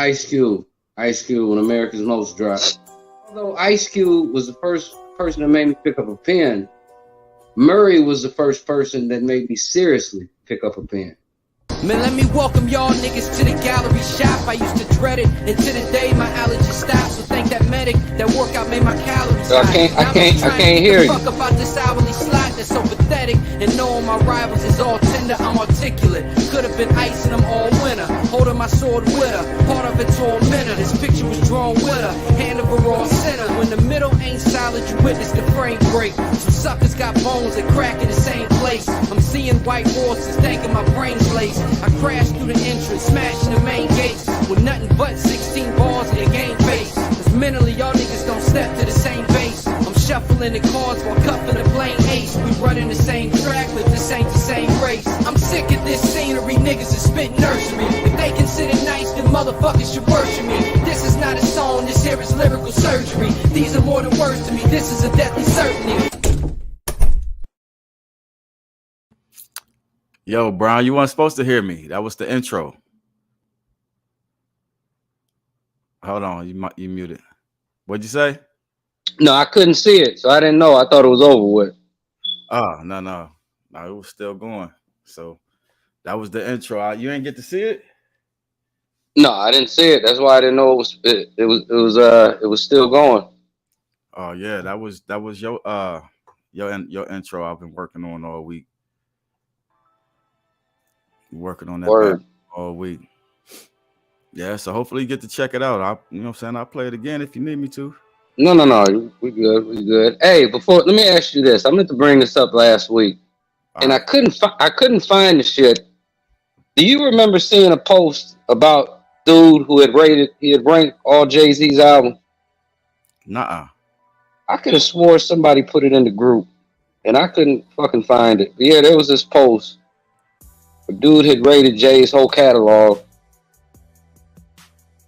Ice Cube. Ice Cube when America's Most dropped. Although Ice Cube was the first person that made me pick up a pen, Murray was the first person that made me seriously pick up a pen. Man, let me welcome y'all niggas to the gallery shop. I used to dread it, and to the day my allergy stopped. So thank that medic, that workout made my calories So I can't hear you. Fuck about this hourly slot that's so pathetic. And knowing my rivals is all tender, I'm articulate. Could have been icing them all winter, holding my sword with her. Part of it's all mental. This picture was drawn with her, hand of a raw center. When the middle ain't solid, you witness the frame break. Some suckers got bones that crack in the same place. I'm seeing white horses, thinking my brain's laced. I crashed through the entrance, smashing the main gates with nothing but 16 balls in your game face. Cause mentally, y'all niggas don't step to the same base. I'm shuffling the cards while cuffing the plain ace. We running the same track, but this ain't the same race. I'm sick of this scenery, niggas is spit nursery. If they consider nice, then motherfuckers should worship me. This is not a song, this here is lyrical surgery. These are more than words to me, this is a deadly certainty. Yo, Brown, you weren't supposed to hear me. That was the intro. Hold on, you muted. What'd you say? No, I couldn't see it, so I didn't know. I thought it was over with. Oh, no, it was still going. So that was the intro. You ain't get to see it? No, I didn't see it. That's why I didn't know it was still going. Oh yeah, that was your intro I've been working on all week. Working on that all week. Yeah, so hopefully you get to check it out. You know what I'm saying? I'll play it again if you need me to. No. We good. Hey, let me ask you this. I meant to bring this up last week, and I couldn't find the shit. Do you remember seeing a post about dude who had ranked all Jay-Z's albums? Nuh-uh. I could have swore somebody put it in the group, and I couldn't fucking find it. But yeah, there was this post. A dude had rated Jay's whole catalog,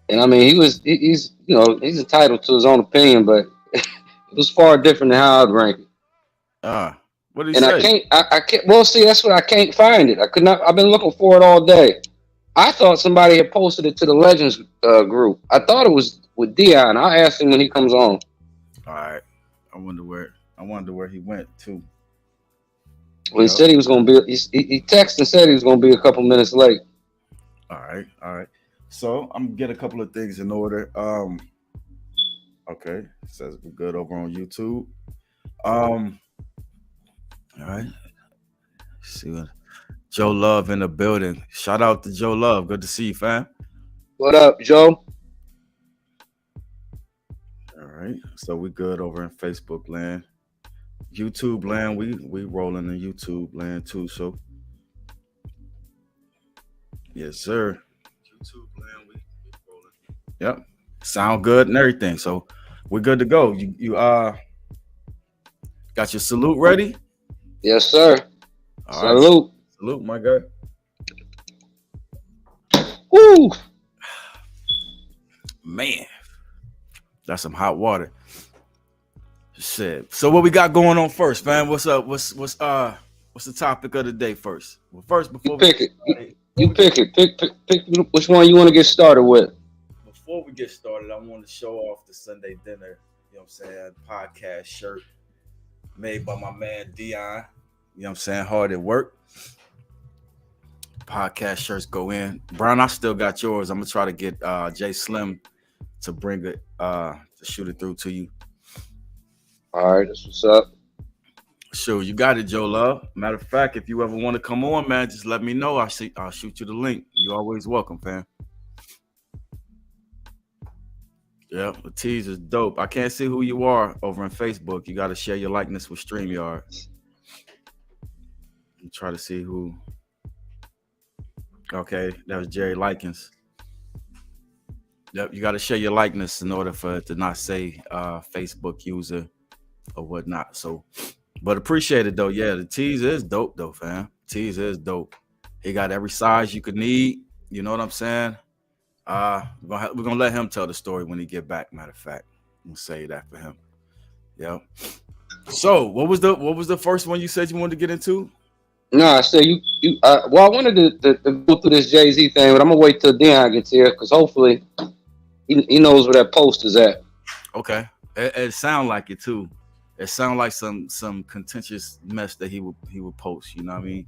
and I mean, he's entitled to his own opinion, but it was far different than how I'd rank it. What did he say? I can't. Well, see, that's what I can't find it. I could not. I've been looking for it all day. I thought somebody had posted it to the Legends group. I thought it was with Dion. I'll ask him when he comes on. All right. I wonder where he went to. Well, he said he was going to be. He texted and said he was going to be a couple minutes late. All right. So I'm gonna get a couple of things in order. Okay, it says we're good over on YouTube. All right. Let's see what Joe Love in the building. Shout out to Joe Love. Good to see you, fam. What up, Joe? All right. So we good over in Facebook land. YouTube land, we rolling in YouTube land too. So yes, sir. YouTube land, we rolling. Yep. Sound good and everything. So we're good to go. You got your salute ready? Yes, sir. All salute. Right. Salute, my guy. Woo! Man, that's some hot water. Shit. So what we got going on first, man? What's up? What's the topic of the day first? Well, first before pick it. Pick which one you want to get started with. Before we get started, I want to show off the Sunday dinner, you know what I'm saying, podcast shirt made by my man Dion. You know what I'm saying? Hard at work. Podcast shirts go in. Brown, I still got yours. I'm gonna try to get Jay Slim to bring it to shoot it through to you. All right, that's what's up. Sure, you got it, Joe Love. Matter of fact, if you ever want to come on, man, just let me know. I'll shoot you the link. You're always welcome, fam. Yeah, the tease is dope. I can't see who you are over on Facebook. You got to share your likeness with StreamYard. Try to see who. Okay, that was Jerry Likens. Yep, you got to share your likeness in order for it to not say Facebook user or whatnot. So, but appreciate it though. Yeah, the tease is dope though, fam. Tease is dope. He got every size you could need. You know what I'm saying? We're gonna let him tell the story when he get back. Matter of fact, we'll say that for him. Yeah. So, what was the first one you said you wanted to get into? No, I said you. Well, I wanted to go through this Jay-Z thing, but I'm gonna wait till Dion gets here because hopefully he knows where that post is at. Okay, it sound like it too. It sound like some contentious mess that he would post. You know what I mean?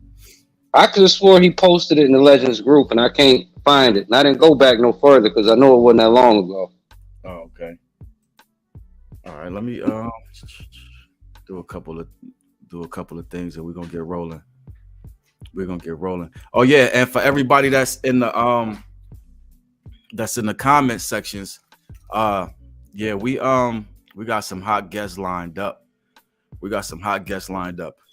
I could have swore he posted it in the Legends group, and I can't find it. And I didn't go back no further because I know it wasn't that long ago. Oh, okay. All right, let me do a couple of things, and we're gonna get rolling. Oh yeah, and for everybody that's in the comment sections, yeah, we got some hot guests lined up.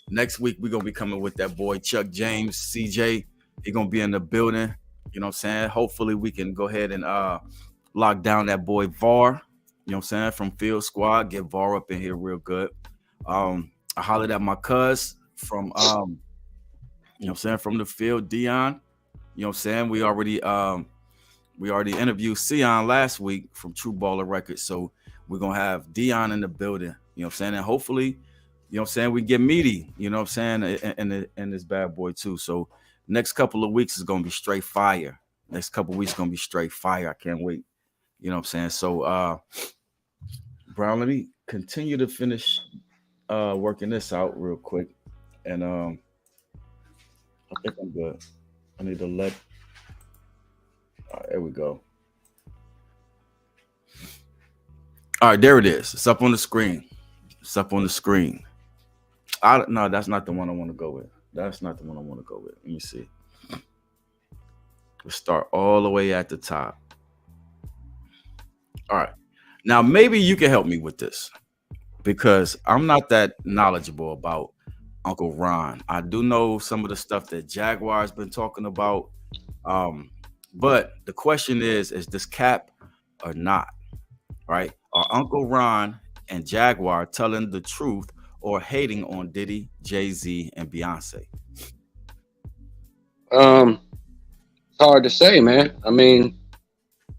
Next week we're gonna be coming with that boy Chuck James, CJ. He gonna be in the building. You know what I'm saying? Hopefully we can go ahead and lock down that boy VAR. You know what I'm saying? From Field Squad, get VAR up in here real good. I hollered at my cuz from you know what I'm saying, from the field, Dion. You know what I'm saying? We already interviewed Sion last week from True Baller Records. So we're gonna have Dion in the building. You know what I'm saying? And hopefully, you know what I'm saying, we get meaty, you know what I'm saying, and this bad boy too. So next couple of weeks is gonna be straight fire. I can't wait. You know what I'm saying? So Brown, let me continue to finish working this out real quick. And I think I'm good. I need to let all right, there we go. All right, there it is. It's up on the screen. No, that's not the one I want to go with. Let me see. Let's start all the way at the top. All right. Now, maybe you can help me with this because I'm not that knowledgeable about Uncle Ron. I do know some of the stuff that Jaguar's been talking about. But the question is this cap or not? Right? Are Uncle Ron and Jaguar telling the truth or hating on Diddy, Jay-Z, and Beyonce? It's hard to say, man. I mean,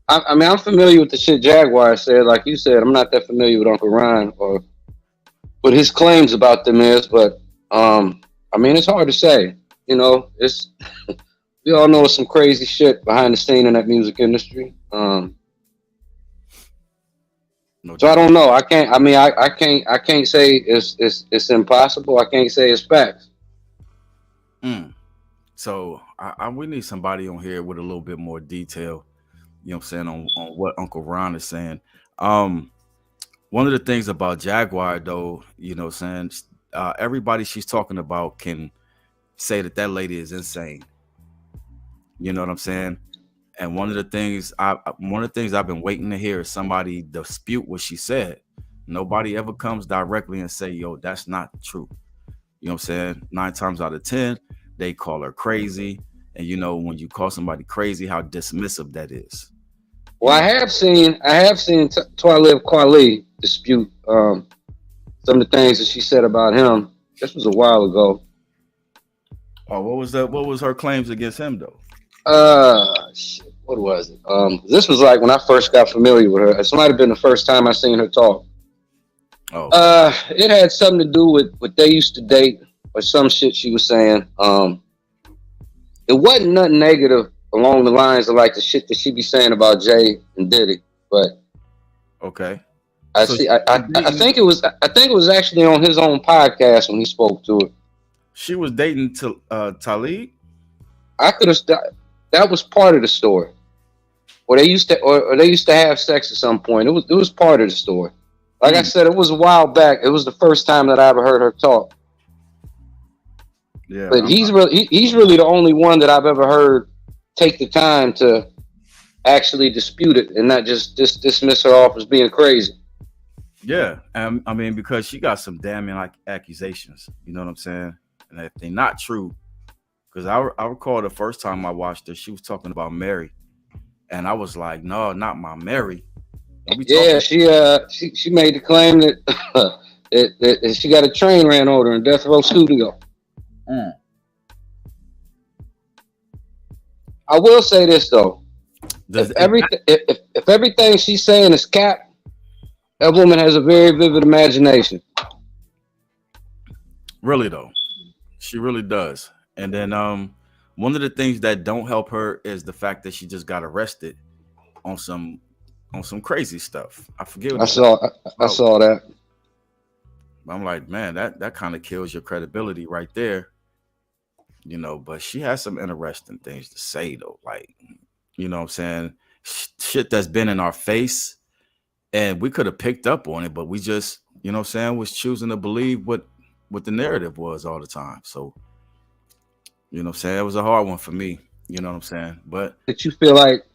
I'm familiar with the shit Jaguar said. Like you said, I'm not that familiar with Uncle Ron or what his claims about them is, but I mean, it's hard to say. You know, it's we all know some crazy shit behind the scene in that music industry. So I don't know. I can't. I mean, I can't say it's impossible. I can't say it's facts. So we need somebody on here with a little bit more detail. You know what I'm saying on what Uncle Ron is saying. One of the things about Jaguar, though, you know what I'm saying, everybody she's talking about can say that lady is insane. You know what I'm saying? And one of the things I've been waiting to hear is somebody dispute what she said. Nobody ever comes directly and say, yo, that's not true. You know what I'm saying? 9 times out of 10, they call her crazy. And you know, when you call somebody crazy, how dismissive that is. Well, I have seen Talib Kweli dispute some of the things that she said about him. This was a while ago. Oh, what was that? What was her claims against him, though? Shit, what was it? This was like when I first got familiar with her. This might have been the first time I seen her talk. Oh. It had something to do with what they used to date or some shit she was saying. It wasn't nothing negative along the lines of like the shit that she be saying about Jay and Diddy, but okay. I think it was actually on his own podcast when he spoke to it. She was dating Talib. I could have. That was part of the story. Or they used to have sex at some point. It was part of the story. Like I said, it was a while back. It was the first time that I ever heard her talk. Yeah, but he's really the only one that I've ever heard take the time to actually dispute it and not just dismiss her off as being crazy. Yeah, I mean, because she got some damning like accusations. You know what I'm saying? And if they're not true, because I recall the first time I watched her, she was talking about Mary, and I was like, no, not my Mary. Yeah, she made the claim that that she got a train ran over her in Death Row Studio. I will say this though, if everything she's saying is cap, that woman has a very vivid imagination. Really though, she really does. And then one of the things that don't help her is the fact that she just got arrested on some crazy stuff. I forget what I it saw I was. saw that. I'm like, man, that kind of kills your credibility right there. You know, but she has some interesting things to say though. Like, you know what I'm saying? Shit that's been in our face and we could have picked up on it, but we just, you know what I'm saying, was choosing to believe what the narrative was all the time. So, you know what I'm saying? It was a hard one for me. You know what I'm saying? But That you feel like,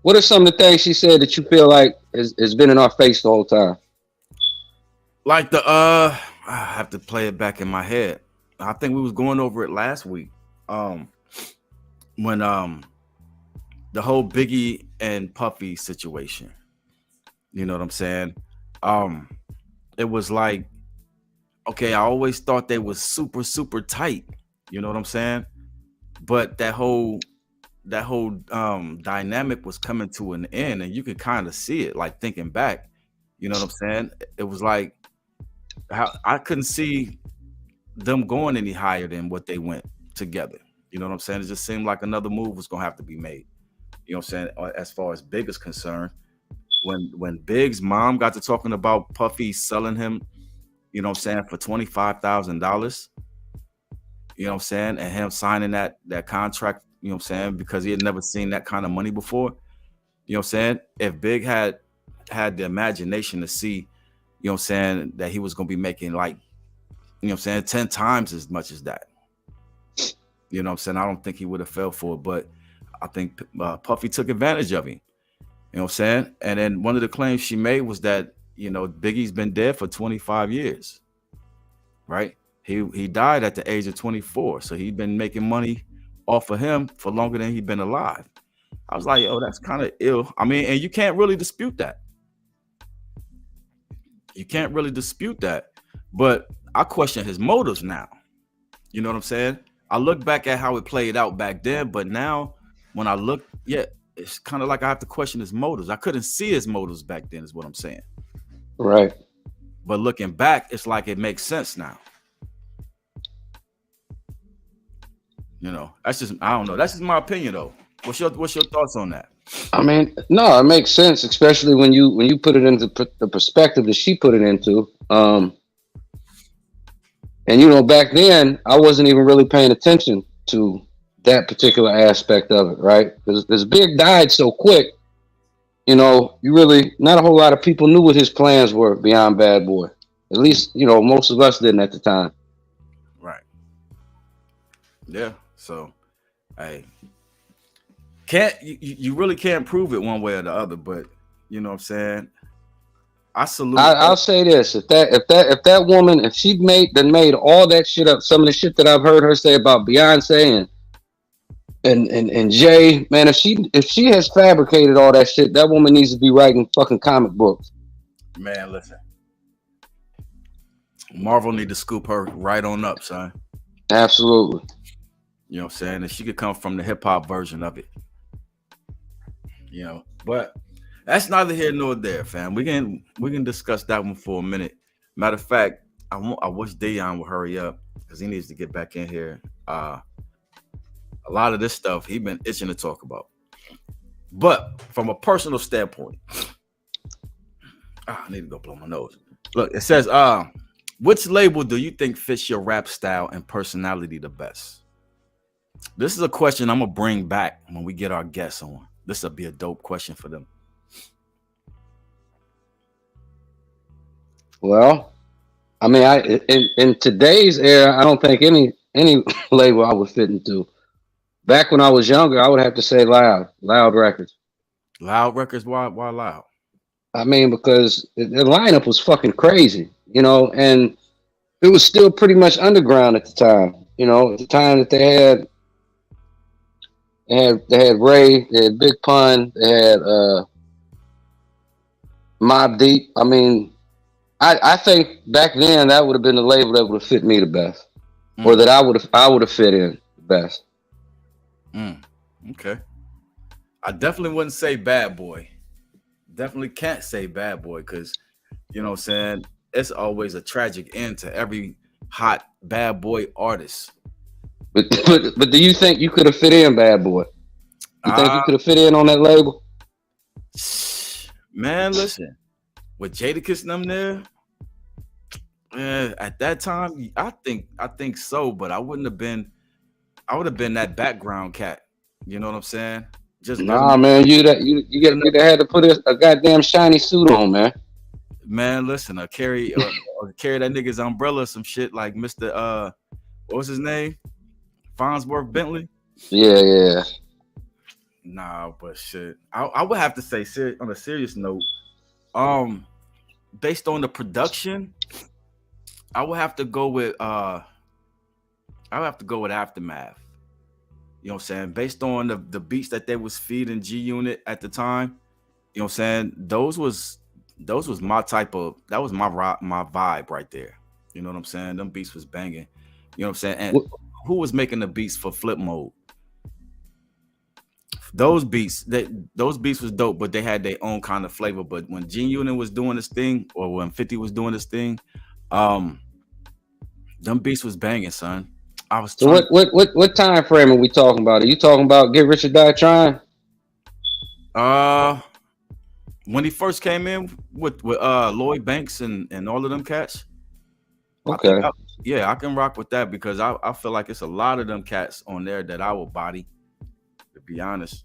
what are some of the things she said that you feel like has been in our face the whole time? like I have to play it back in my head. I think we was going over it last week. When the whole Biggie and Puffy situation. You know what I'm saying? It was like, okay, I always thought they was super, super tight. You know what I'm saying? But that whole dynamic was coming to an end, and you could kind of see it, like thinking back. You know what I'm saying? It was like how I couldn't see them going any higher than what they went together. You know what I'm saying? It just seemed like another move was gonna have to be made. You know what I'm saying? As far as Big is concerned, when Big's mom got to talking about Puffy selling him, you know what I'm saying, for $25,000, you know what I'm saying, and him signing that contract, you know what I'm saying, because he had never seen that kind of money before. You know what I'm saying? If Big had the imagination to see, you know what I'm saying, that he was gonna be making like, you know what I'm saying, 10 times as much as that. You know what I'm saying? I don't think he would have fell for it, but I think Puffy took advantage of him. You know what I'm saying? And then one of the claims she made was that, you know, Biggie's been dead for 25 years, right? He died at the age of 24, so he'd been making money off of him for longer than he'd been alive. I was like, oh, that's kind of ill. I mean, and you can't really dispute that. You can't really dispute that. But I question his motives now. You know what I'm saying? I look back at how it played out back then, but now when I look, yeah, it's kind of like I have to question his motives. I couldn't see his motives back then, is what I'm saying. Right. But looking back, it's like it makes sense now. You know, that's just, I don't know. That's just my opinion though. What's your thoughts on that? I mean, no, it makes sense, especially when you put it into the perspective that she put it into. And you know, back then I wasn't even really paying attention to that particular aspect of it, right? Because Big died so quick. You know, you really not a whole lot of people knew what his plans were beyond Bad Boy. At least, you know, most of us didn't at the time. Right. Yeah. So, hey, you really can't prove it one way or the other, but you know what I'm saying? I salute. I'll say this: if that woman, if she'd made all that shit up, some of the shit that I've heard her say about Beyonce and Jay, man, if she has fabricated all that shit, that woman needs to be writing fucking comic books. Man, listen, Marvel need to scoop her right on up, son. Absolutely. You know what I'm saying? And she could come from the hip hop version of it. You know, but that's neither here nor there, fam. We can discuss that one for a minute. Matter of fact, I wish Dayon would hurry up because he needs to get back in here. A lot of this stuff he been itching to talk about. But from a personal standpoint, I need to go blow my nose. Look, it says, which label do you think fits your rap style and personality the best? This is a question I'm gonna bring back when we get our guests on. This will be a dope question for them. Well, I mean, in today's era, I don't think any label I would fit into. Back when I was younger, I would have to say Loud Records. Loud Records, why Loud? I mean, because the lineup was fucking crazy, you know, and it was still pretty much underground at the time. You know, at the time that they had Ray, they had Big Pun, they had Mobb Deep. I mean, I think back then that would have been the label that would have fit me the best, or that I would have fit in the best. Okay, I definitely wouldn't say Bad Boy. Definitely can't say Bad Boy because, you know what I'm saying, it's always a tragic end to every hot bad boy artists. But do you think you could have fit in, Bad Boy? You think Uh, you could have fit in on that label? Man, listen, with Jadakiss and them there, at that time, I think so, but I would have been that background cat. You know what I'm saying? Just let Nah, them, man, you'd had to put a goddamn shiny suit on, man. man. Listen, or carry that nigga's umbrella, some shit like Mr. What was his name? Farnsworth Bentley. Yeah. Nah, but shit, I would have to say, on a serious note, based on the production, I would have to go with Aftermath. You know what I'm saying? Based on the beats that they was feeding G Unit at the time, you know what I'm saying? Those was my type of, that was my vibe right there. You know what I'm saying? Them beats was banging. You know what I'm saying? And who was making the beats for Flip Mode? Those beats was dope, but they had their own kind of flavor. But when G Unit was doing this thing, or when 50 was doing this thing, them beats was banging, son. I was So what time frame are we talking about? Are you talking about Get Rich or Die Trying? When he first came in with Lloyd Banks and all of them cats. Okay. I can rock with that because I feel like it's a lot of them cats on there that I will body, to be honest.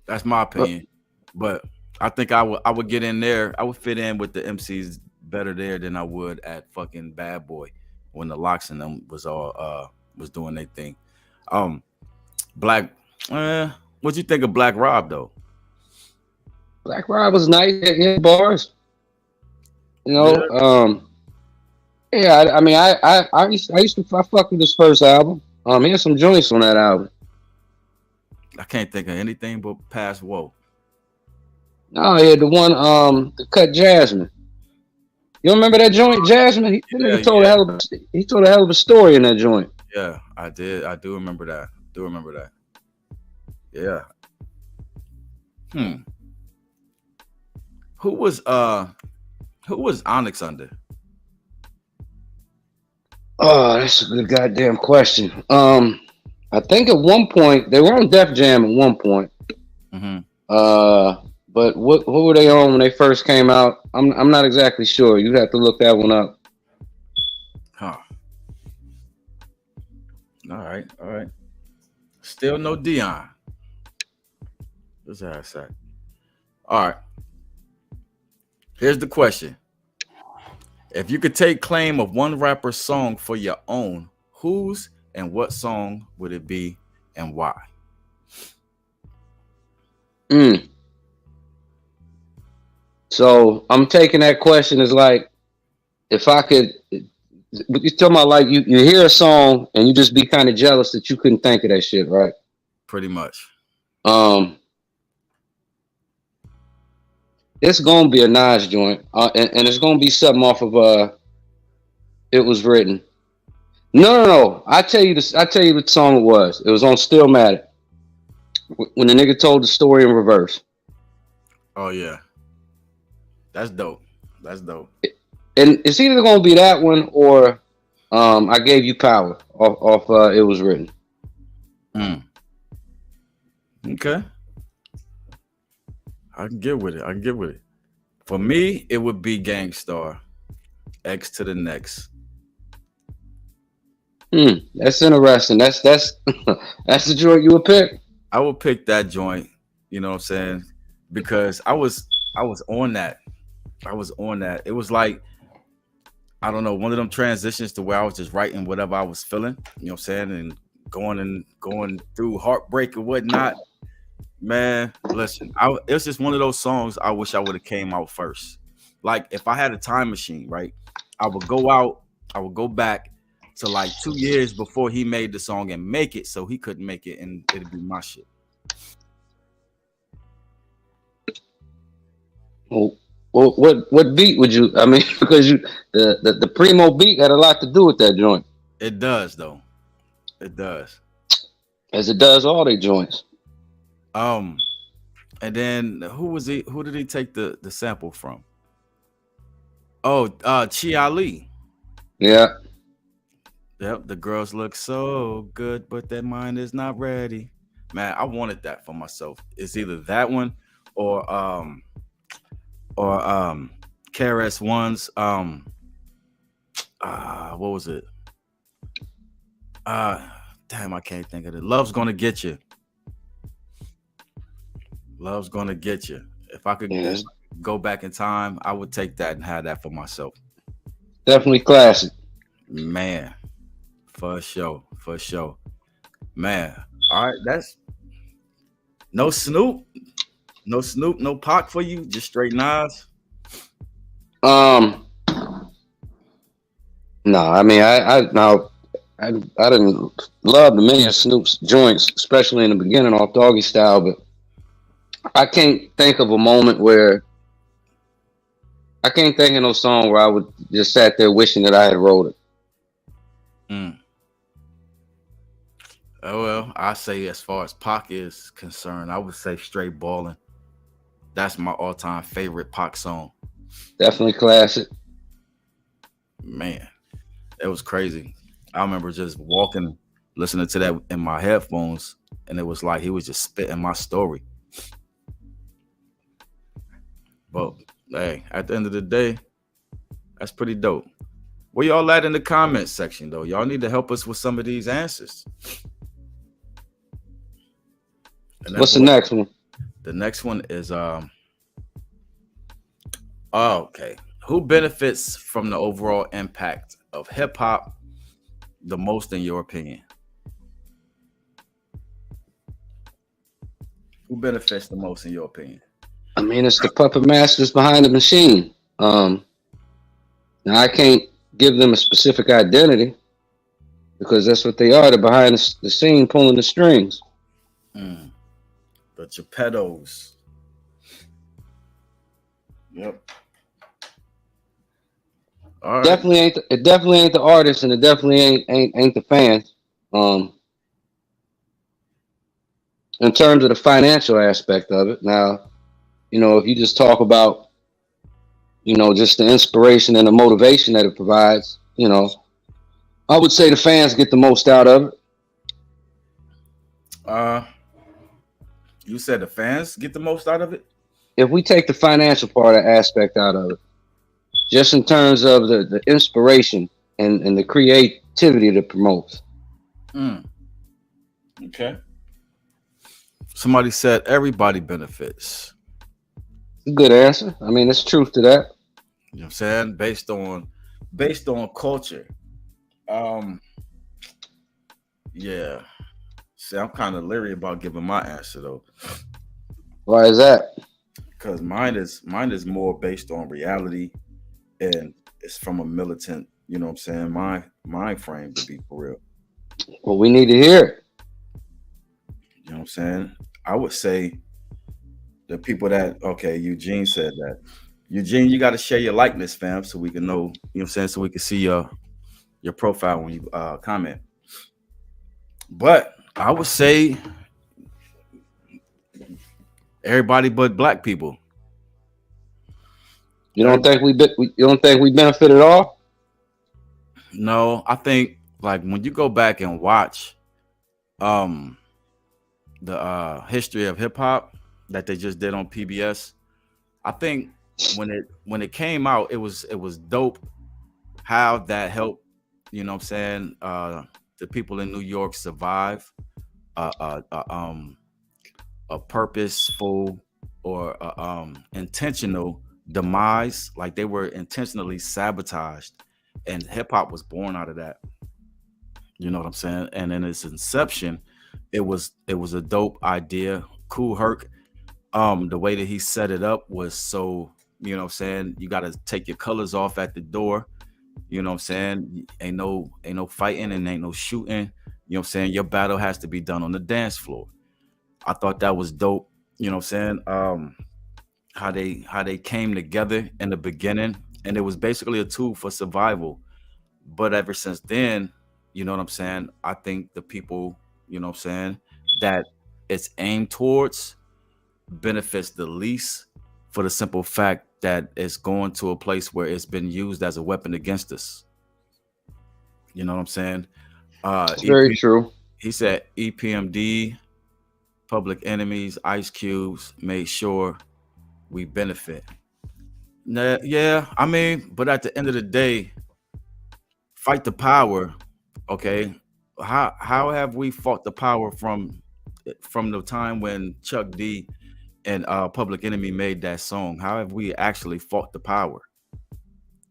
That's my opinion. But I think I would get in there. I would fit in with the MCs better there than I would at fucking Bad Boy when the Locks and them was all was doing their thing. Black, what'd you think of Black Rob though? Black Rob was nice. He had bars. You know, I mean, I used to fuck with his first album. He had some joints on that album. I can't think of anything but Past Woe. No, he had the one, the Cut Jasmine. You remember that joint, Jasmine? He told a hell of a story in that joint. Yeah, I did. I do remember that. Yeah. Who was Onyx under? Oh, that's a good goddamn question. I think at one point they were on Def Jam at one point. Mm-hmm. But what were they on when they first came out? I'm not exactly sure. You'd have to look that one up. Huh. All right. Still no Dion. What's that say? All right. Here's the question. If you could take claim of one rapper's song for your own, whose and what song would it be and why? So I'm taking that question as like, if I could, you're talking about like you hear a song and you just be kind of jealous that you couldn't think of that shit, right? Pretty much. It's gonna be a Nas joint, and it's gonna be something off of It Was Written. No. I tell you the song it was. It was on Stillmatic. When the nigga told the story in reverse. Oh yeah. That's dope. And it's either gonna be that one or I Gave You Power off It Was Written. Okay. I can get with it. For me, it would be Gangstar. X to the next. That's interesting. That's that's the joint you would pick. I would pick that joint, you know what I'm saying? Because I was on that. It was like, I don't know, one of them transitions to where I was just writing whatever I was feeling, you know what I'm saying? And going through heartbreak and whatnot. Man, listen, it's just one of those songs I wish I would have came out first. Like if I had a time machine, right? I would go back to like 2 years before he made the song and make it so he couldn't make it and it'd be my shit. Well, what beat would you? I mean, because the Primo beat had a lot to do with that joint. It does though. It does. As it does all their joints. And then who did he take the sample from? Oh, Chia Lee. Yeah. Yep, the girls look so good, but their mind is not ready. Man, I wanted that for myself. It's either that one or or KRS One's what was it? Uh Damn, I can't think of it. Love's Gonna Get You. Love's Gonna Get You. Yeah. If I could go back in time, I would take that and have that for myself. Definitely classic. Man, for sure, for sure. Man, all right, that's no Snoop, no Snoop, no Pac for you, just straight Nas. Um, no, I mean, I didn't love the many of Snoop's joints, especially in the beginning off Doggy Style, but I can't think of a moment where I can't think of no song where I would just sat there wishing that I had wrote it. Mm. Oh well, I say as far as Pac is concerned, I would say Straight Ballin'. That's my all-time favorite Pac song. Definitely classic. Man, it was crazy. I remember just walking, listening to that in my headphones, and it was like he was just spitting my story. But hey, at the end of the day, that's pretty dope. Where y'all at in the comments section though? Y'all need to help us with some of these answers. And What's the next one? the next one is oh, okay. Who benefits from the overall impact of hip hop the most in your opinion? Who benefits the most in your opinion? I mean, it's the puppet masters behind the machine. Now I can't give them a specific identity because that's what they are. They're behind the scene, pulling the strings. Mm, the Geppettos. Yep. All right. It definitely ain't the artists, and it definitely ain't the fans. Um, in terms of the financial aspect of it, now if you just talk about just the inspiration and the motivation that it provides, I would say the fans get the most out of it. Uh, you said the fans get the most out of it. If we take the financial part of aspect out of it, just in terms of the inspiration and the creativity that it promotes. Mm, okay. Somebody said everybody benefits. Good answer. I mean, there's truth to that. You know what I'm saying? Based on culture. Um, yeah. See, I'm kind of leery about giving my answer though, Why is that? because mine is more based on reality, and it's from a militant. You know what I'm saying? My mind frame to be for real. Well, we need to hear it. You know what I'm saying? I would say the people that okay, Eugene said that. Eugene, you got to share your likeness, fam, so we can know. You know what I'm saying? So we can see your profile when you comment. But I would say everybody but black people. You don't think you don't think we benefit at all? No, I think like when you go back and watch um the history of hip hop that they just did on PBS, I think when it came out, it was dope how that helped, you know what I'm saying, the people in New York survive uh, uh, uh um a purposeful or intentional demise, like they were intentionally sabotaged, and hip hop was born out of that. You know what I'm saying? And in its inception, it was a dope idea. Cool Herc, the way that he set it up was so, you know what I'm saying, you got to take your colors off at the door. You know what I'm saying? Ain't no fighting and ain't no shooting. You know what I'm saying? Your battle has to be done on the dance floor. I thought that was dope. You know what I'm saying? How they came together in the beginning, and it was basically a tool for survival. But ever since then, you know what I'm saying? I think the people, you know what I'm saying, that it's aimed towards benefits the least, for the simple fact that it's going to a place where it's been used as a weapon against us. You know what I'm saying? It's very true. He said EPMD, Public Enemies, Ice Cubes made sure we benefit. Yeah, I mean, but at the end of the day, fight the power. Okay, how have we fought the power from the time when Chuck D and Public Enemy made that song? How have we actually fought the power?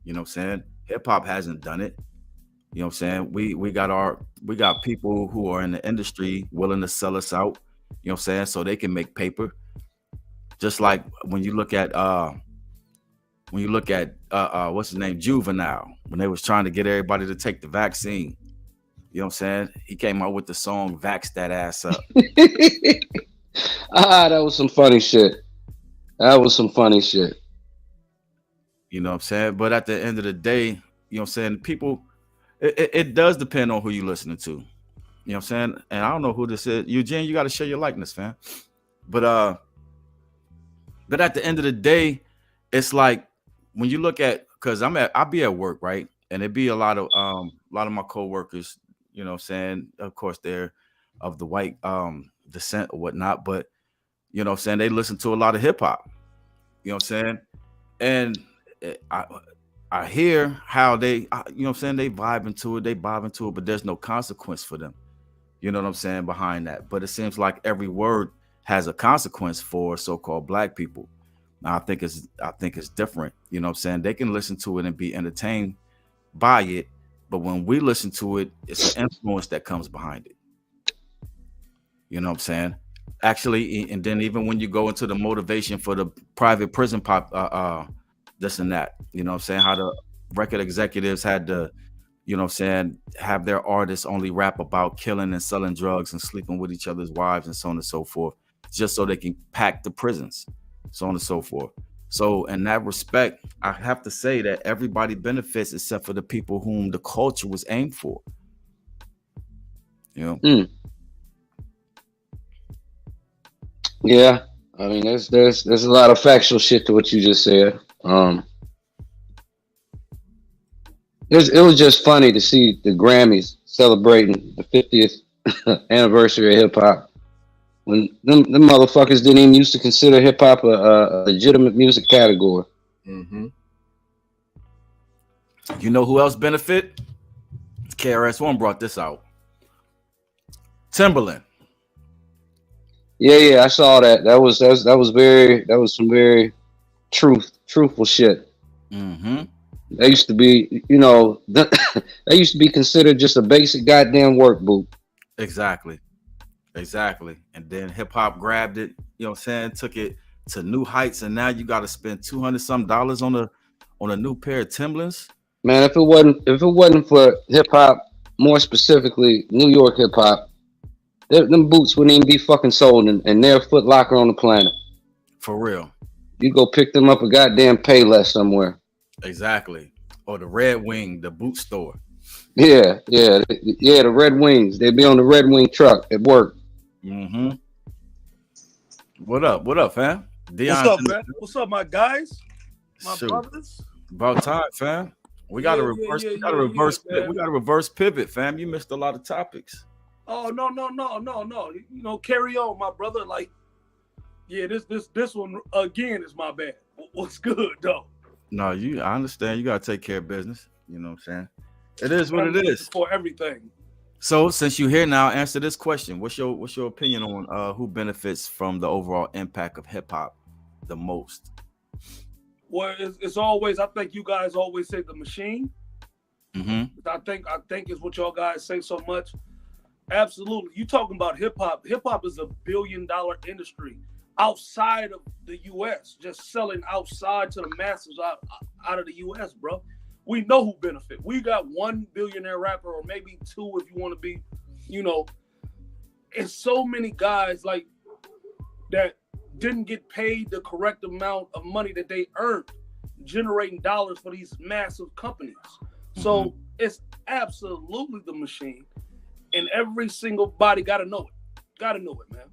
You know what I'm saying? Hip hop hasn't done it. You know what I'm saying? We got people who are in the industry willing to sell us out, you know what I'm saying, so they can make paper. Just like when you look at what's his name, Juvenile, when they was trying to get everybody to take the vaccine. You know what I'm saying? He came out with the song Vax That Ass Up. That was some funny shit. That was some funny shit. You know what I'm saying? But at the end of the day, you know what I'm saying, people, it does depend on who you're listening to. You know what I'm saying? And I don't know who this is. Eugene, you got to share your likeness, fam. But at the end of the day, it's like when you look at, because I'll be at work, right? And it be a lot of my coworkers, you know what I'm saying? Of course, they're of the white descent or whatnot, but you know what I'm saying, they listen to a lot of hip hop. You know what I'm saying? And I hear how they, you know what I'm saying, they vibe into it, but there's no consequence for them. You know what I'm saying, behind that. But it seems like every word has a consequence for so-called black people. Now, I think it's different. You know what I'm saying? They can listen to it and be entertained by it, but when we listen to it, it's an influence that comes behind it. You know what I'm saying? Actually, and then even when you go into the motivation for the private prison pop, this and that, you know what I'm saying? How the record executives had to, you know what I'm saying, have their artists only rap about killing and selling drugs and sleeping with each other's wives and so on and so forth, just so they can pack the prisons, so on and so forth. So in that respect, I have to say that everybody benefits except for the people whom the culture was aimed for. You know? Yeah, I mean, there's a lot of factual shit to what you just said. It was just funny to see the Grammys celebrating the 50th anniversary of hip hop when them motherfuckers didn't even used to consider hip hop a legitimate music category. Mm-hmm. You know who else benefit? KRS-One brought this out. Timbaland. Yeah, I saw that. That was some very truthful shit. Mm-hmm. They used to be, you know, they used to be considered just a basic goddamn work boot. Exactly. And then hip hop grabbed it, you know what I'm saying, took it to new heights, and now you got to spend $200 some on a new pair of Timberlands. Man, if it wasn't for hip hop, more specifically New York hip hop, them boots wouldn't even be fucking sold in their Foot Locker on the planet. For real. You go pick them up a goddamn Payless somewhere. Exactly. Or the Red Wing, the boot store. Yeah, the Red Wings. They'd be on the Red Wing truck at work. Mm-hmm. What up, fam? Dion, what's up, my guys? My brothers? About time, fam. We got to reverse. We got to reverse pivot, fam. You missed a lot of topics. Oh no. You know, carry on, my brother. Like, yeah, this one again is my bad. What's good though? No, I understand. You gotta take care of business. You know what I'm saying? It is what it is. For everything. So since you're here now, answer this question. What's your opinion on who benefits from the overall impact of hip hop the most? Well, it's always, I think you guys always say the machine. Mm-hmm. I think is what y'all guys say so much. Absolutely. You talking about hip hop. Hip hop is $1 billion industry outside of the US, just selling outside to the masses out of the US, bro. We know who benefit. We got one billionaire rapper, or maybe two if you want to be, you know. And so many guys like that didn't get paid the correct amount of money that they earned, generating dollars for these massive companies. Mm-hmm. So it's absolutely the machine, and every single body got to know it. Got to know it, man.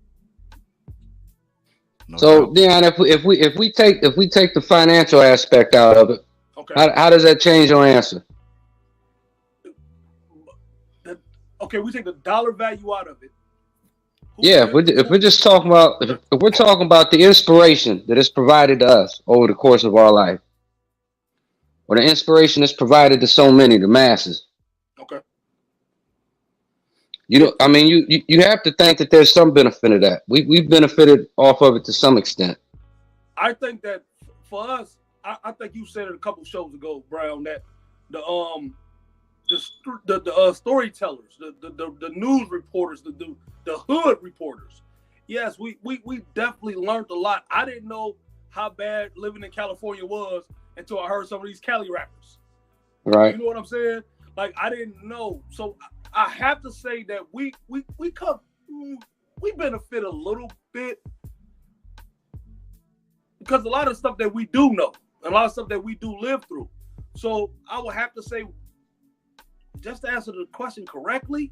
No So, doubt. Dion, if we take the financial aspect out of it, Okay. how does that change your answer? Okay, we take the dollar value out of it. Yeah, if we're just talking about if we're talking about the inspiration that is provided to us over the course of our life, or the inspiration that's provided to so many, the masses. Okay. You know, I mean, you have to think that there's some benefit of that. We've benefited off of it to some extent. I think that for us, I think you said it a couple shows ago, Brown, that the storytellers, the news reporters, the hood reporters. Yes, we definitely learned a lot. I didn't know how bad living in California was until I heard some of these Cali rappers. Right. You know what I'm saying? Like, I didn't know. So I have to say that we benefit a little bit because a lot of stuff that we do know, and a lot of stuff that we do live through. So I would have to say, just to answer the question correctly,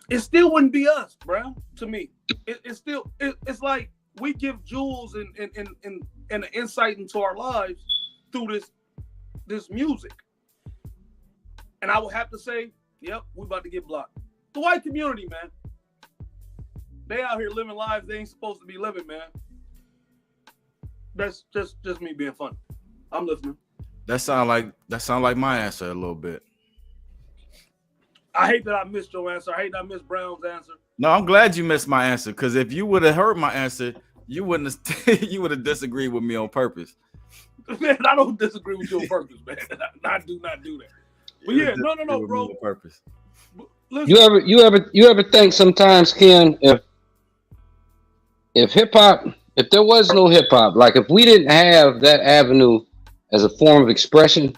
it still wouldn't be us, bro. To me, it's still it's like we give jewels and an insight into our lives through this music. And I would have to say, yep, we about to get blocked. The white community, man, they out here living lives they ain't supposed to be living, man. That's just me being funny. I'm listening. That sound like my answer a little bit. I hate that I missed your answer. I hate that I missed Brown's answer. No, I'm glad you missed my answer, because if you would have heard my answer, you wouldn't have you would have disagreed with me on purpose. Man, I don't disagree with you on purpose, man. I do not do that. But yeah, no, bro. On purpose. Listen. You ever think sometimes, Ken, if hip hop, if there was no hip hop, like if we didn't have that avenue as a form of expression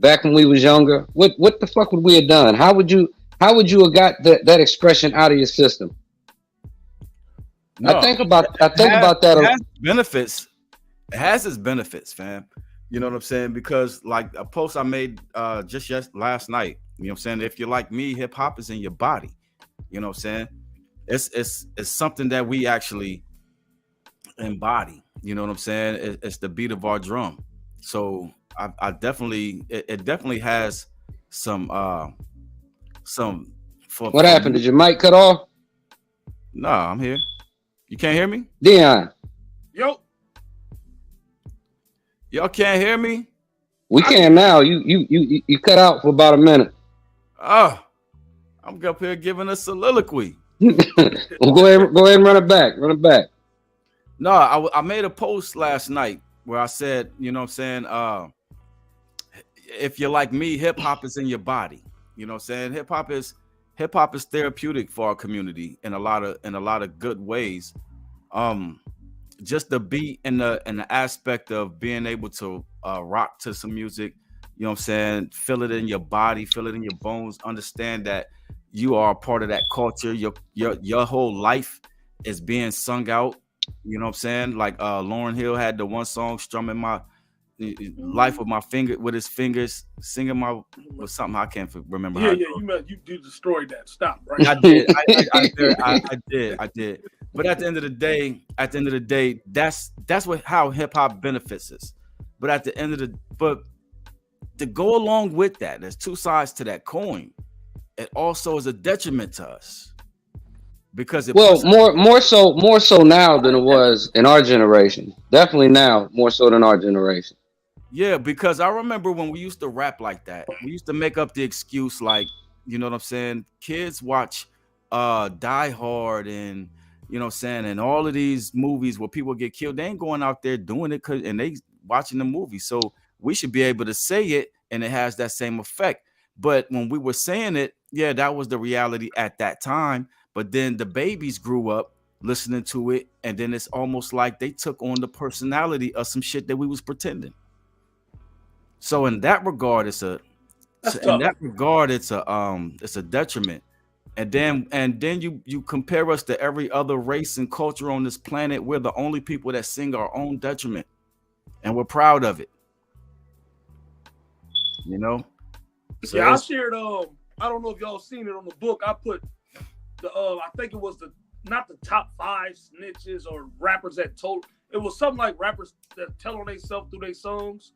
back when we was younger, what the fuck would we have done? How would you have got that expression out of your system? No, I think about that. It has benefits. It has its benefits, fam. You know what I'm saying? Because like a post I made just last night, you know what I'm saying? If you're like me, hip hop is in your body. You know what I'm saying? It's something that we actually embody. You know what I'm saying? It's the beat of our drum. So I definitely it definitely has some What happened? Did your mic cut off? No, I'm here. You can't hear me? Dion. Yo. Y'all can't hear me? We can now. You cut out for about a minute. Oh, I'm up here giving a soliloquy. Well, go ahead and run it back. Run it back. No, I made a post last night where I said, you know what I'm saying? If you're like me, hip hop is in your body. You know what I'm saying? Hip hop is therapeutic for our community in a lot of good ways. Just the beat and the aspect of being able to rock to some music, you know what I'm saying? Feel it in your body, feel it in your bones, understand that you are a part of that culture. Your whole life is being sung out. You know what I'm saying? Like Lauryn Hill had the one song, strumming my life with his fingers, singing my or something. I can't remember. Yeah, you destroyed that. Stop, right? I did. I did. But at the end of the day, that's how hip hop benefits us. But at the end of but to go along with that, there's two sides to that coin. It also is a detriment to us. Because more so now than it was in our generation. Definitely now more so than our generation. Yeah, because I remember when we used to rap like that, we used to make up the excuse like, you know what I'm saying? Kids watch Die Hard and, you know what I'm saying, and all of these movies where people get killed. They ain't going out there doing it and they watching the movie. So we should be able to say it and it has that same effect. But when we were saying it, yeah, that was the reality at that time. But then the babies grew up listening to it, and then it's almost like they took on the personality of some shit that we was pretending. So in that regard, it's a detriment. And then you compare us to every other race and culture on this planet. We're the only people that sing our own detriment, and we're proud of it. You know. So yeah, I shared. I don't know if y'all seen it on the book. I put I think it was the not the top 5 snitches or rappers that told. It was something like rappers that tell on themselves through their songs.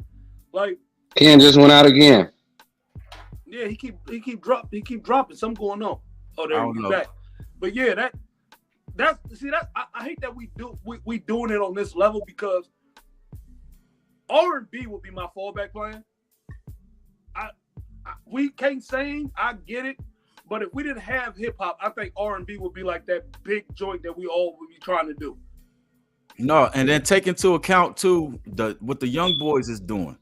Like Ken just went out again. yeah, he keep dropping. Something going on. Oh, there I he don't know. back. But yeah, I hate that we doing it on this level because R&B would be my fallback plan. We can't sing, I get it, but if we didn't have hip hop, I think R&B would be like that big joint that we all would be trying to do. No, and then take into account too what the young boys is doing.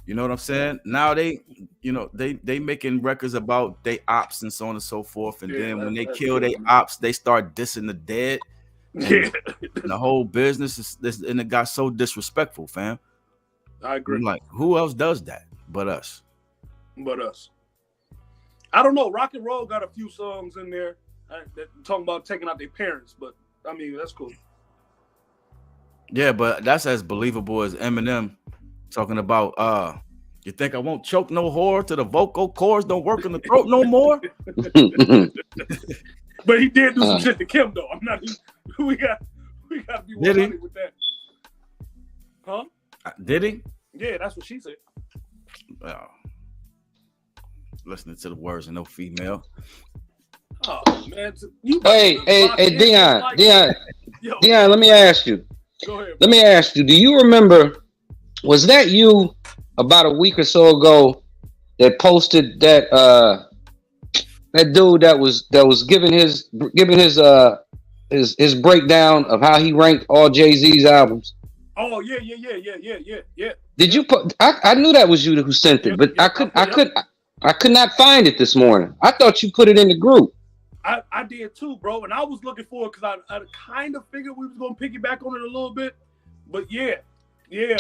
You know what I'm saying? Now they making records about they ops and so on and so forth, and then when they kill their ops, they start dissing the dead. And the whole business and it got so disrespectful, fam. I agree. I'm like, who else does that but us? But us. I don't know. Rock and Roll got a few songs in there that talking about taking out their parents, but I mean that's cool. Yeah, but that's as believable as Eminem talking about you think I won't choke no whore till the vocal cords don't work in the throat no more? But he did do some shit to Kim though. I'm not. We got to be 100 with that. Huh? Did he? Yeah, that's what she said. Well, listening to the words of no female. Oh man, Hey, Dion, let me ask you. Go ahead. Let me ask you. Do you remember? Was that you about a week or so ago that posted that that dude that was giving his breakdown of how he ranked all Jay-Z's albums? Oh yeah. Did you put? I knew that was you who sent it, but I could not find it this morning. I thought you put it in the group. I did too, bro, and I was looking for it because I kind of figured we was gonna piggyback on it a little bit, but yeah.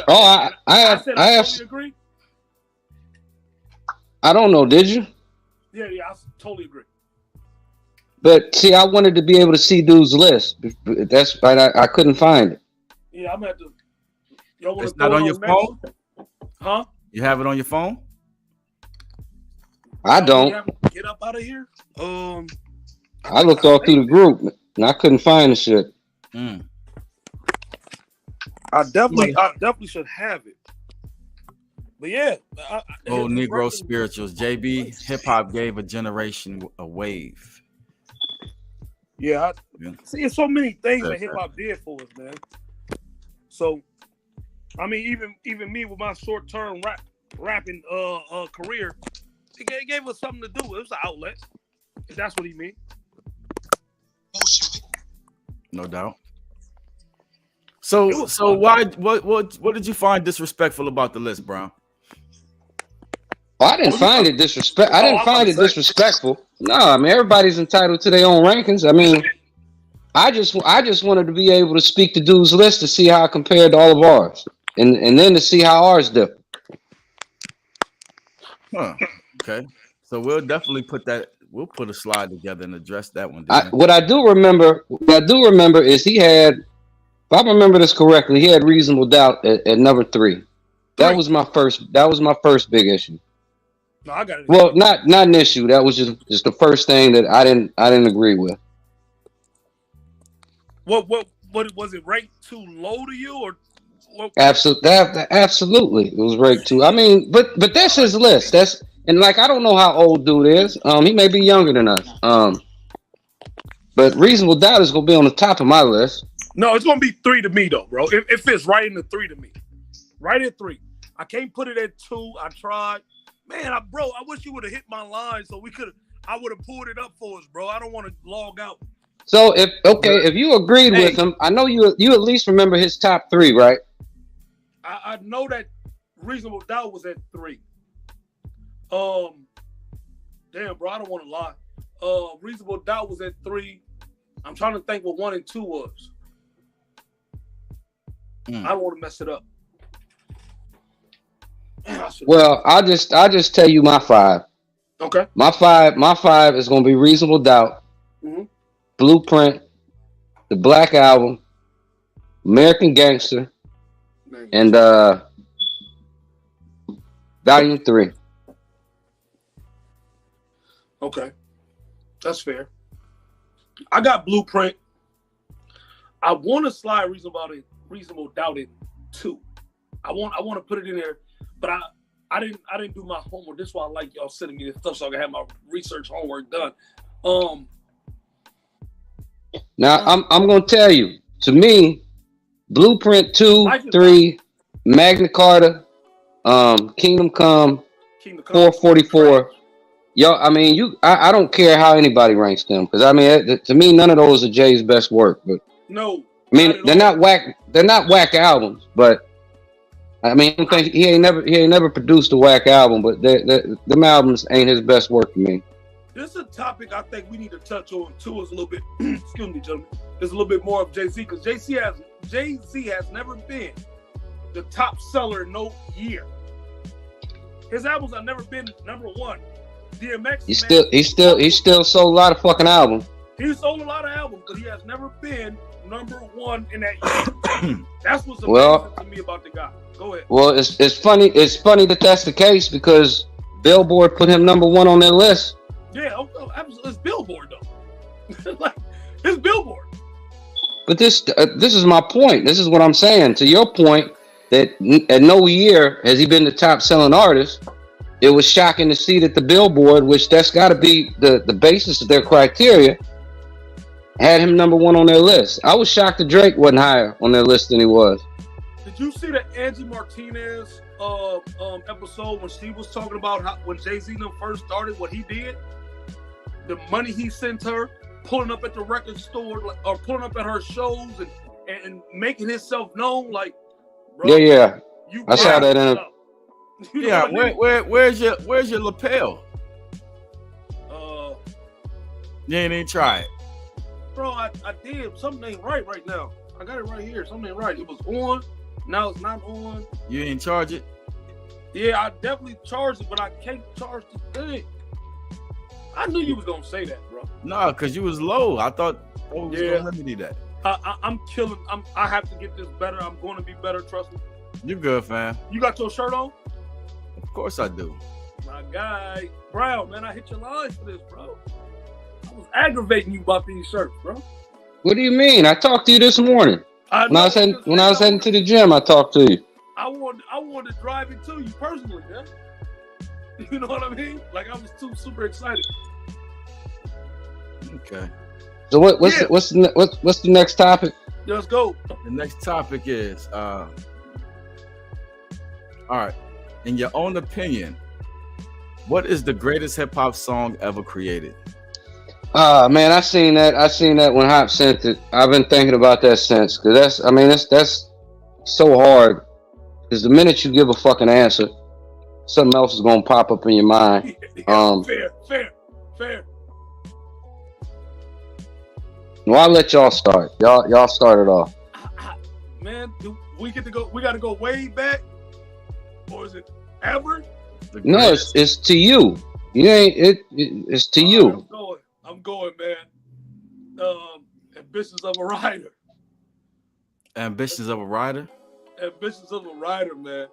Oh, I totally agree. I don't know. Did you? Yeah, I totally agree. But see, I wanted to be able to see dude's list. That's right. I couldn't find it. Yeah, I'm gonna have to. Y'all want It's to not on your phone? Huh? You have it on your phone? I don't. Get up out of here. I looked all through the group and I couldn't find the shit. I definitely should have it. But yeah. Negro spirituals. JB, hip hop gave a generation a wave. Yeah. See, it's so many things that hip hop did for us, man. So, I mean, even me with my short term rapping career, it gave us something to do. It was an outlet. If that's what he mean. No doubt. So what did you find disrespectful about the list, Brown? Oh, I didn't find it disrespectful. I didn't find it disrespectful. No, I mean everybody's entitled to their own rankings. I mean, I just wanted to be able to speak to dude's list to see how it compared to all of ours, and then to see how ours differ. Huh. Okay. So we'll definitely put a slide together and address that one. What I do remember is he had, if I remember this correctly, he had Reasonable Doubt at number 3. That was my first big issue. No, I got it. Well, not an issue. That was just the first thing that I didn't agree with. What was it ranked too low to you or what? Absolutely, it was ranked too. I mean, but that's his list. And like I don't know how old dude is. He may be younger than us. But Reasonable Doubt is gonna be on the top of my list. No, it's gonna be 3 to me though, bro. It fits right in the 3 to me. Right at 3. I can't put it at 2. I tried. Man, I wish you would have hit my line so I would have pulled it up for us, bro. I don't want to log out. So if you agreed with him, I know you at least remember his top 3, right? I know that Reasonable Doubt was at 3. Damn, bro, I don't want to lie. Reasonable Doubt was at 3. I'm trying to think what 1 and 2 was. I don't want to mess it up. Well, I'll just tell you my 5. Okay. My five is gonna be Reasonable Doubt, Blueprint, The Black Album, American Gangster, and Volume 3. Okay, that's fair. I got Blueprint I want to slide Reasonable Doubt in too. I want to put it in there, but I didn't do my homework. This is why I like y'all sending me this stuff so I can have my research homework done. Now I'm gonna tell you. To me, Blueprint 2, 3, Magna Carta, Kingdom Come, 444. Yo, I mean, I don't care how anybody ranks them, because I mean, to me, none of those are Jay's best work. But no, I mean, they're not whack. They're not whack albums, but I mean, I think he ain't never produced a whack album. But them albums ain't his best work to me. This is a topic I think we need to touch on too. Is a little bit. Excuse me, gentlemen. There's a little bit more of Jay-Z, because Jay-Z has never been the top seller in no year. His albums have never been number one. DMX, he still sold a lot of fucking albums. He sold a lot of albums, but he has never been number one in that year. That's what's amazing to me about the guy. Go ahead. Well, it's funny that that's the case, because Billboard put him number one on their list. Yeah, it's Billboard though. Like, it's Billboard. But this is my point. This is what I'm saying. To your point, that at no year has he been the top selling artist. It was shocking to see that the Billboard, which that's got to be the basis of their criteria, had him number one on their list. I was shocked that Drake wasn't higher on their list than he was. Did you see the Angie Martinez episode when she was talking about when Jay-Z first started, what he did? The money he sent her, pulling up at the record store, or pulling up at her shows and making himself known, like, bro, yeah. I saw that in yeah, where's your lapel? You ain't even try it. Bro, I did. Something ain't right now. I got it right here. Something ain't right. It was on. Now it's not on. You ain't charge it? Yeah, I definitely charged it, but I can't charge the thing. I knew you was gonna say that, bro. No, because you was low. I thought was gonna remedy that. I'm killing. I have to get this better. I'm going to be better. Trust me. You good, fam? You got your shirt on? Of course I do. My guy, Brown, man, I hit your lines for this, bro. I was aggravating you about these shirts, bro. What do you mean? I talked to you this morning. When I was heading to the gym, I talked to you. I wanted to drive it to you personally, man. You know what I mean? Like, I was super excited. Okay. So what's the next topic? Let's go. The next topic is all right. In your own opinion, what is the greatest hip hop song ever created? Man, I seen that when Hop sent it. I've been thinking about that since, because that's so hard. Because the minute you give a fucking answer, something else is gonna pop up in your mind. Fair. Well, I'll let y'all start. Y'all start it off. Man, we got to go way back, or is it ever? No, it's to you. You ain't it's to you. I'm going, man. Ambitions of a Rider. Ambitions of a Rider? Ambitions of a Rider, man.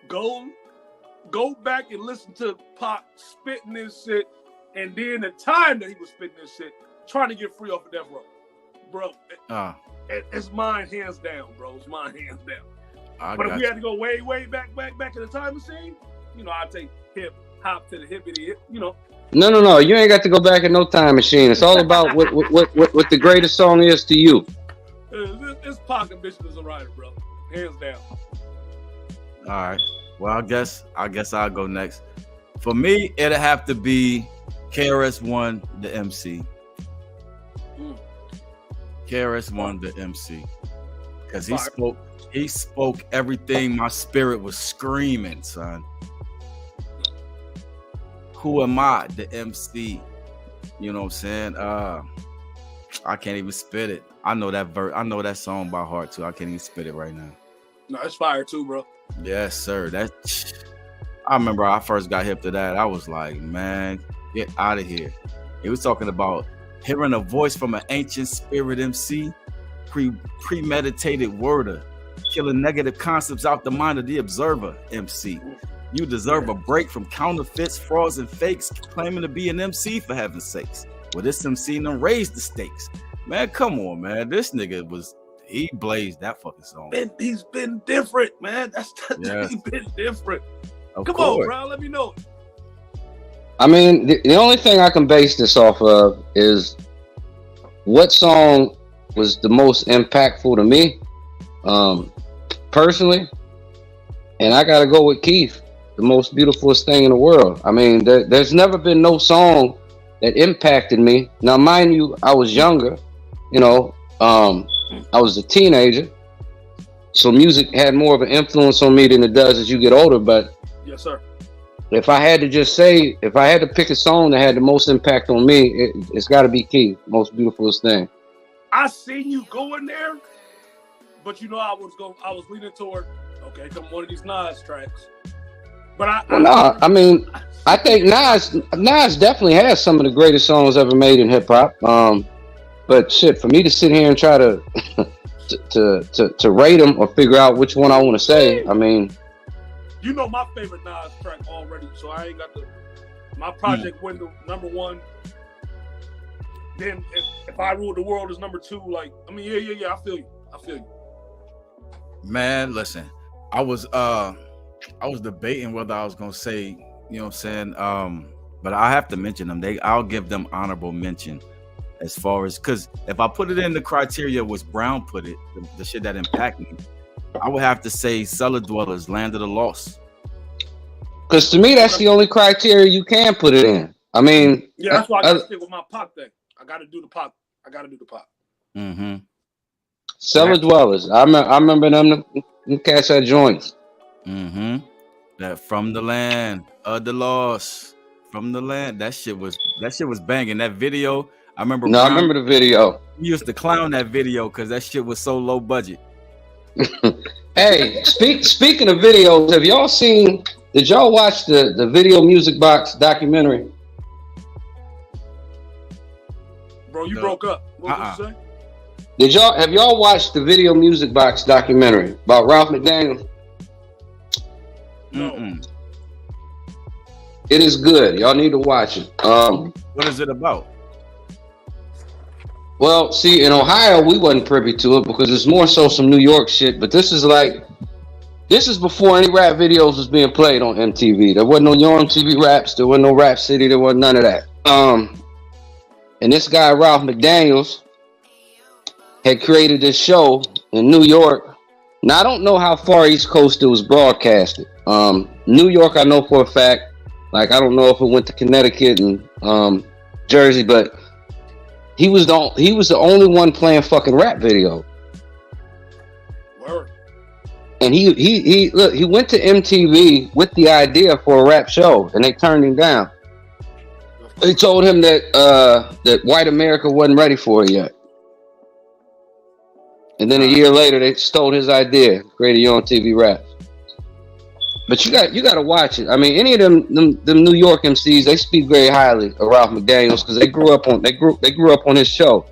Go back and listen to Pac spitting this shit, and then the time that he was spitting this shit, trying to get free off of Death Row. Bro, it's mine hands down, bro. It's mine hands down. But if we had to go way back in the time machine, you know, I'd take hip hop to the hippity hip, you know. No. You ain't got to go back in no time machine. It's all about what the greatest song is to you. It's Pac Ambitions of a Rider, bro. Hands down. All right. Well, I guess I'll go next. For me, it'll have to be KRS-One, the MC. KRS-One, the MC, because he spoke everything my spirit was screaming, son. Who am I, the MC? You know what I'm saying? I can't even spit it. I know that song by heart too. I can't even spit it right now. No, it's fire too, bro. Yes, sir. I remember I first got hip to that. I was like, man, get out of here. He was talking about hearing a voice from an ancient spirit MC, premeditated worder, killing negative concepts out the mind of the observer MC. You deserve a break from counterfeits, frauds, and fakes, claiming to be an MC for heaven's sakes. Well, this MC done raised the stakes. Man, come on, man. This nigga he blazed that fucking song. He's been different, man. Yeah. He's been different. Of Come course. on, bro. Let me know. I mean, the only thing I can base this off of is what song was the most impactful to me, personally. And I got to go with Keith, the most beautifulest thing in the world. I mean, there's never been no song that impacted me. Now, mind you, I was younger, you know, I was a teenager. So music had more of an influence on me than it does as you get older. But Yes, sir. if I had to pick a song that had the most impact on me, it's got to be Keith, most beautifulest thing. I seen you going there, but you know I was leaning toward, okay, come one of these Nas tracks. But I mean, I think Nas definitely has some of the greatest songs ever made in hip hop. But shit, for me to sit here and try to to rate them or figure out which one I want to say, I mean, you know my favorite Nas track already, so I ain't got my project went to number one. Then if I Ruled the World is number two, like, I mean, yeah, I feel you. Man, listen, I was debating whether I was gonna say, you know what I'm saying, but I have to mention them. I'll give them honorable mention as far as, because if I put it in the criteria was Brown put it, the shit that impacted me, I would have to say Cellar Dwellers, Land of the Lost. because to me that's the only criteria you can put it in. I mean, Yeah, that's why I gotta stick with my Pac thing. I gotta do the Pac. Mm-hmm. Cellar Dwellers. I remember them cats at joints. Mm-hmm. That From the Land of the Lost. From the Land. That shit was banging. That video, I remember. No, I remember the video. We used to clown that video because that shit was so low budget. Hey, speaking of videos, did y'all watch the Video Music Box documentary? Bro, you broke up. What did you say? Have y'all watched the Video Music Box documentary about Ralph McDaniel? No. It is good. Y'all need to watch it. What is it about? Well, see, in Ohio, we wasn't privy to it because it's more so some New York shit. But this is before any rap videos was being played on MTV. There wasn't no Yo MTV Raps. There wasn't no Rap City. There wasn't none of that. And this guy, Ralph McDaniels, had created this show in New York. Now, I don't know how far East Coast it was broadcasted. New York, I know for a fact. Like, I don't know if it went to Connecticut and Jersey, but he was the only one playing fucking rap video. Word. And he went to MTV with the idea for a rap show, and they turned him down. They told him that white America wasn't ready for it yet. And then a year later, they stole his idea, created Yo MTV Raps. But you got to watch it. I mean, any of them New York MCs, they speak very highly of Ralph McDaniels because they grew up on his show.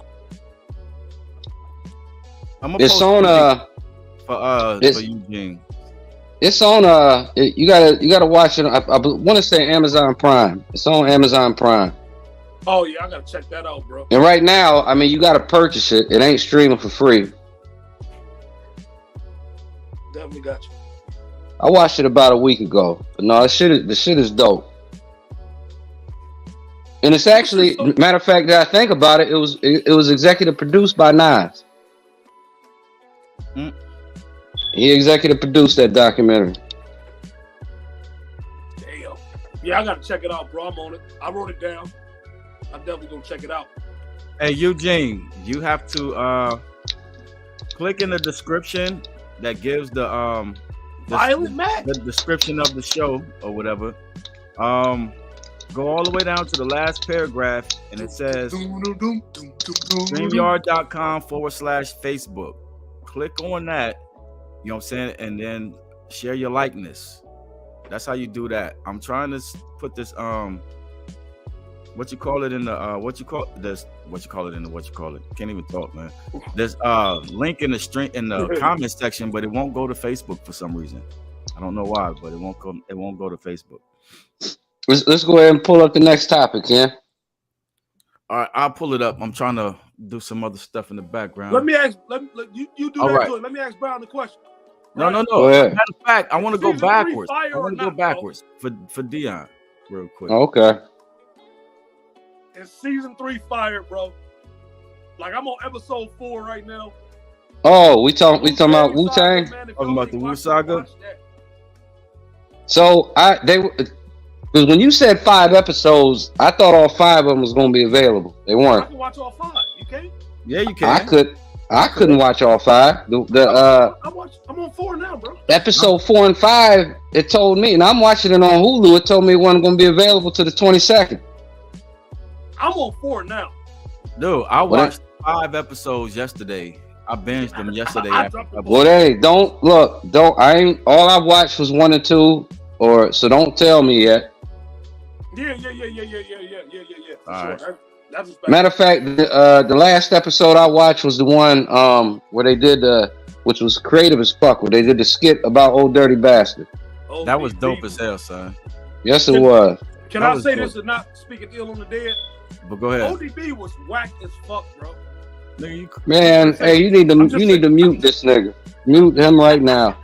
It's on for Eugene. It's on you gotta watch it. I want to say Amazon Prime. It's on Amazon Prime. Oh yeah, I gotta check that out, bro. And right now, I mean, you gotta purchase it. It ain't streaming for free. Definitely got you. I watched it about a week ago. But no, the shit is dope. And it's actually, matter of fact, that I think about it, it was executive produced by Nas. He executive produced that documentary. Damn. Yeah, I gotta check it out, bro. I'm on it. I wrote it down. I'm definitely gonna check it out. Hey Eugene, you have to click in the description that gives the Violent Mac? the description of the show or whatever. Go all the way down to the last paragraph and it says StreamYard.com/Facebook. Click on that, you know what I'm saying, and then share your likeness. That's how you do that. I'm trying to put this what you call it in the can't even talk, man. There's link in the comment section, but it won't go to Facebook for some reason. I don't know why, but it won't go to Facebook. Let's go ahead and pull up the next topic, yeah. All right, I'll pull it up. I'm trying to do some other stuff in the background. Let me ask. You do All that. right. Good. Let me ask Brown the question. No. Go ahead. Matter of fact, I want to go Season 3 backwards. fire I or want to go not, bro? backwards for Dion, real quick. Okay. Is season 3 fire, bro? Like I'm on episode 4 right now. Oh, we talking about Wu Tang. Talking about the Wu Saga? So because when you said 5 episodes, I thought all 5 of them was gonna be available. They I weren't. can watch all 5. You can't? Yeah, you can. I couldn't watch all 5. I'm on 4 now, bro. Episode 4 and 5, it told me, and I'm watching it on Hulu. It told me it wasn't gonna be available to the 22nd. I'm on 4 now. Dude, I watched 5 episodes yesterday. I binged them yesterday. Well, hey, don't. I ain't. All I watched was 1 and 2, so don't tell me yet. Yeah. All right. Sure. That's Matter of fact, the last episode I watched was the one where they did which was creative as fuck, where they did the skit about Old Dirty Bastard. That was dope as hell, son. Yes, it was. Can That I was say dope. this and not speaking ill on the dead? But go ahead. ODB was whack as fuck, bro. Nigga, you Man, hey, you need to mute this nigga. Mute him right now.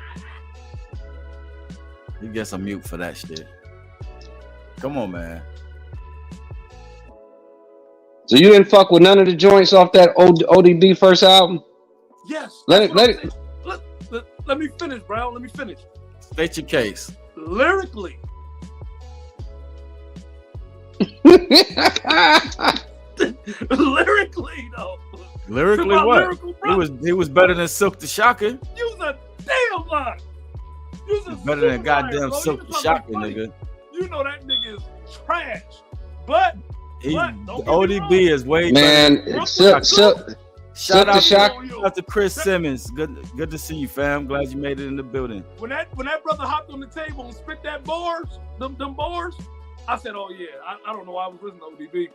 You get some mute for that shit. Come on, man. So you didn't fuck with none of the joints off that ODB first album? Yes. Let me finish, bro. Let me finish. State your case. Lyrically, though. Lyrically, My what? lyrical brother. He was better than Silk the Shocker. You was a damn lie. You was a Better than super goddamn liar, bro. Silk You the talking Shocker, funny. nigga. You know that nigga is trash. But don't get me ODB wrong. is way Man, better. Silk Shout the out, Shocker. shout out to Chris Simmons. Good to see you, fam. Glad you made it in the building. When that brother hopped on the table and spit that bars, them bars, I said, oh yeah, I don't know why I was listening to ODB.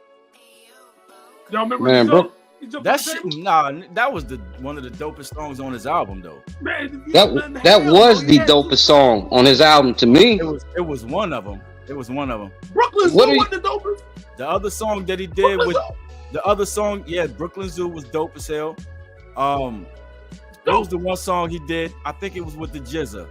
Y'all remember Man, bro. That shit, that was one of the dopest songs on his album, though. Man, That was the dopest song on his album to me. It was one of them. Brooklyn Zoo What are was the dopest. The other song that he did Brooklyn with Zoo. the other song, yeah, Brooklyn Zoo was dope as hell. That was the one song he did. I think it was with the Jizza.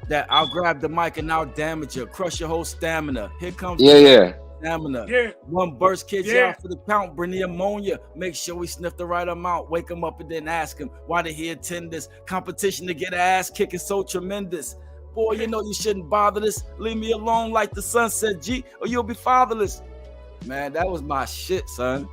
That I'll grab the mic and I'll damage you, crush your whole stamina. Here comes Yeah. stamina. Yeah. One burst, kids Yeah. out for the count. Bring the ammonia. Make sure we sniff the right amount. Wake him up and then ask him why did he attend this competition to get ass kicking so tremendous. Boy, you know you shouldn't bother this. Leave me alone like the sun said, G, or you'll be fatherless. Man, that was my shit, son.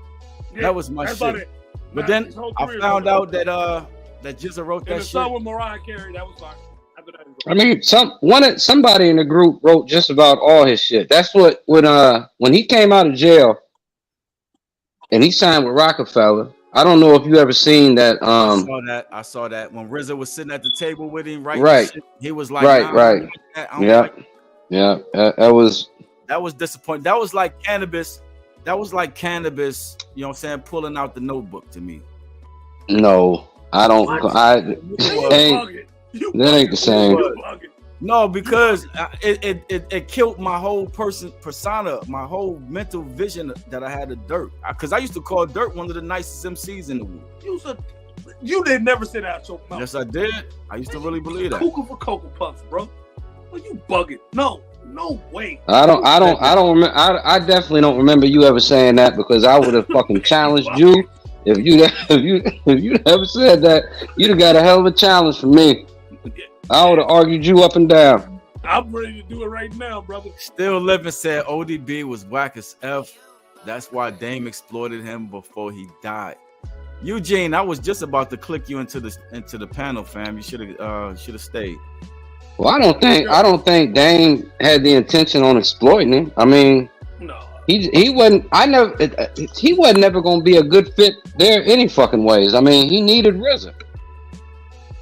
Yeah, That was my that's shit. about it. But Nah, then his whole I career found was out that Jizza wrote in that the shit. song with Mariah Carey, that was fine. After that, it was I mean, somebody in the group wrote just about all his shit. That's what when he came out of jail and he signed with Rockefeller. I don't know if you ever seen that. I saw that when RZA was sitting at the table with him, right? Right. He was like, Right, nah, I right. don't like that. Yeah. That was. That was disappointing. That was like cannabis. You know what I'm saying? Pulling out the Notebook to me. No, I don't. You ain't. bugging. That ain't the same. You bugging. No, because it killed my whole persona, my whole mental vision that I had of Dirt. Because I used to call Dirt one of the nicest MCs in the world. You did never sit out your mouth. Yes, I did. I used to really believe that. Cuckoo for Cocoa Puffs, bro. Well, you bugging. No way. I don't remember. I definitely don't remember you ever saying that because I would have fucking challenged you if you ever said that. You'd have got a hell of a challenge from me. I would have argued you up and down. I'm ready to do it right now, brother. Still Living said ODB was whack as F. That's why Dame exploited him before he died. Eugene, I was just about to click you into the panel, fam. You should have stayed. Well, I don't think Dame had the intention on exploiting him. I mean, No. he wasn't. He wasn't never going to be a good fit there any fucking ways. I mean, he needed RZA.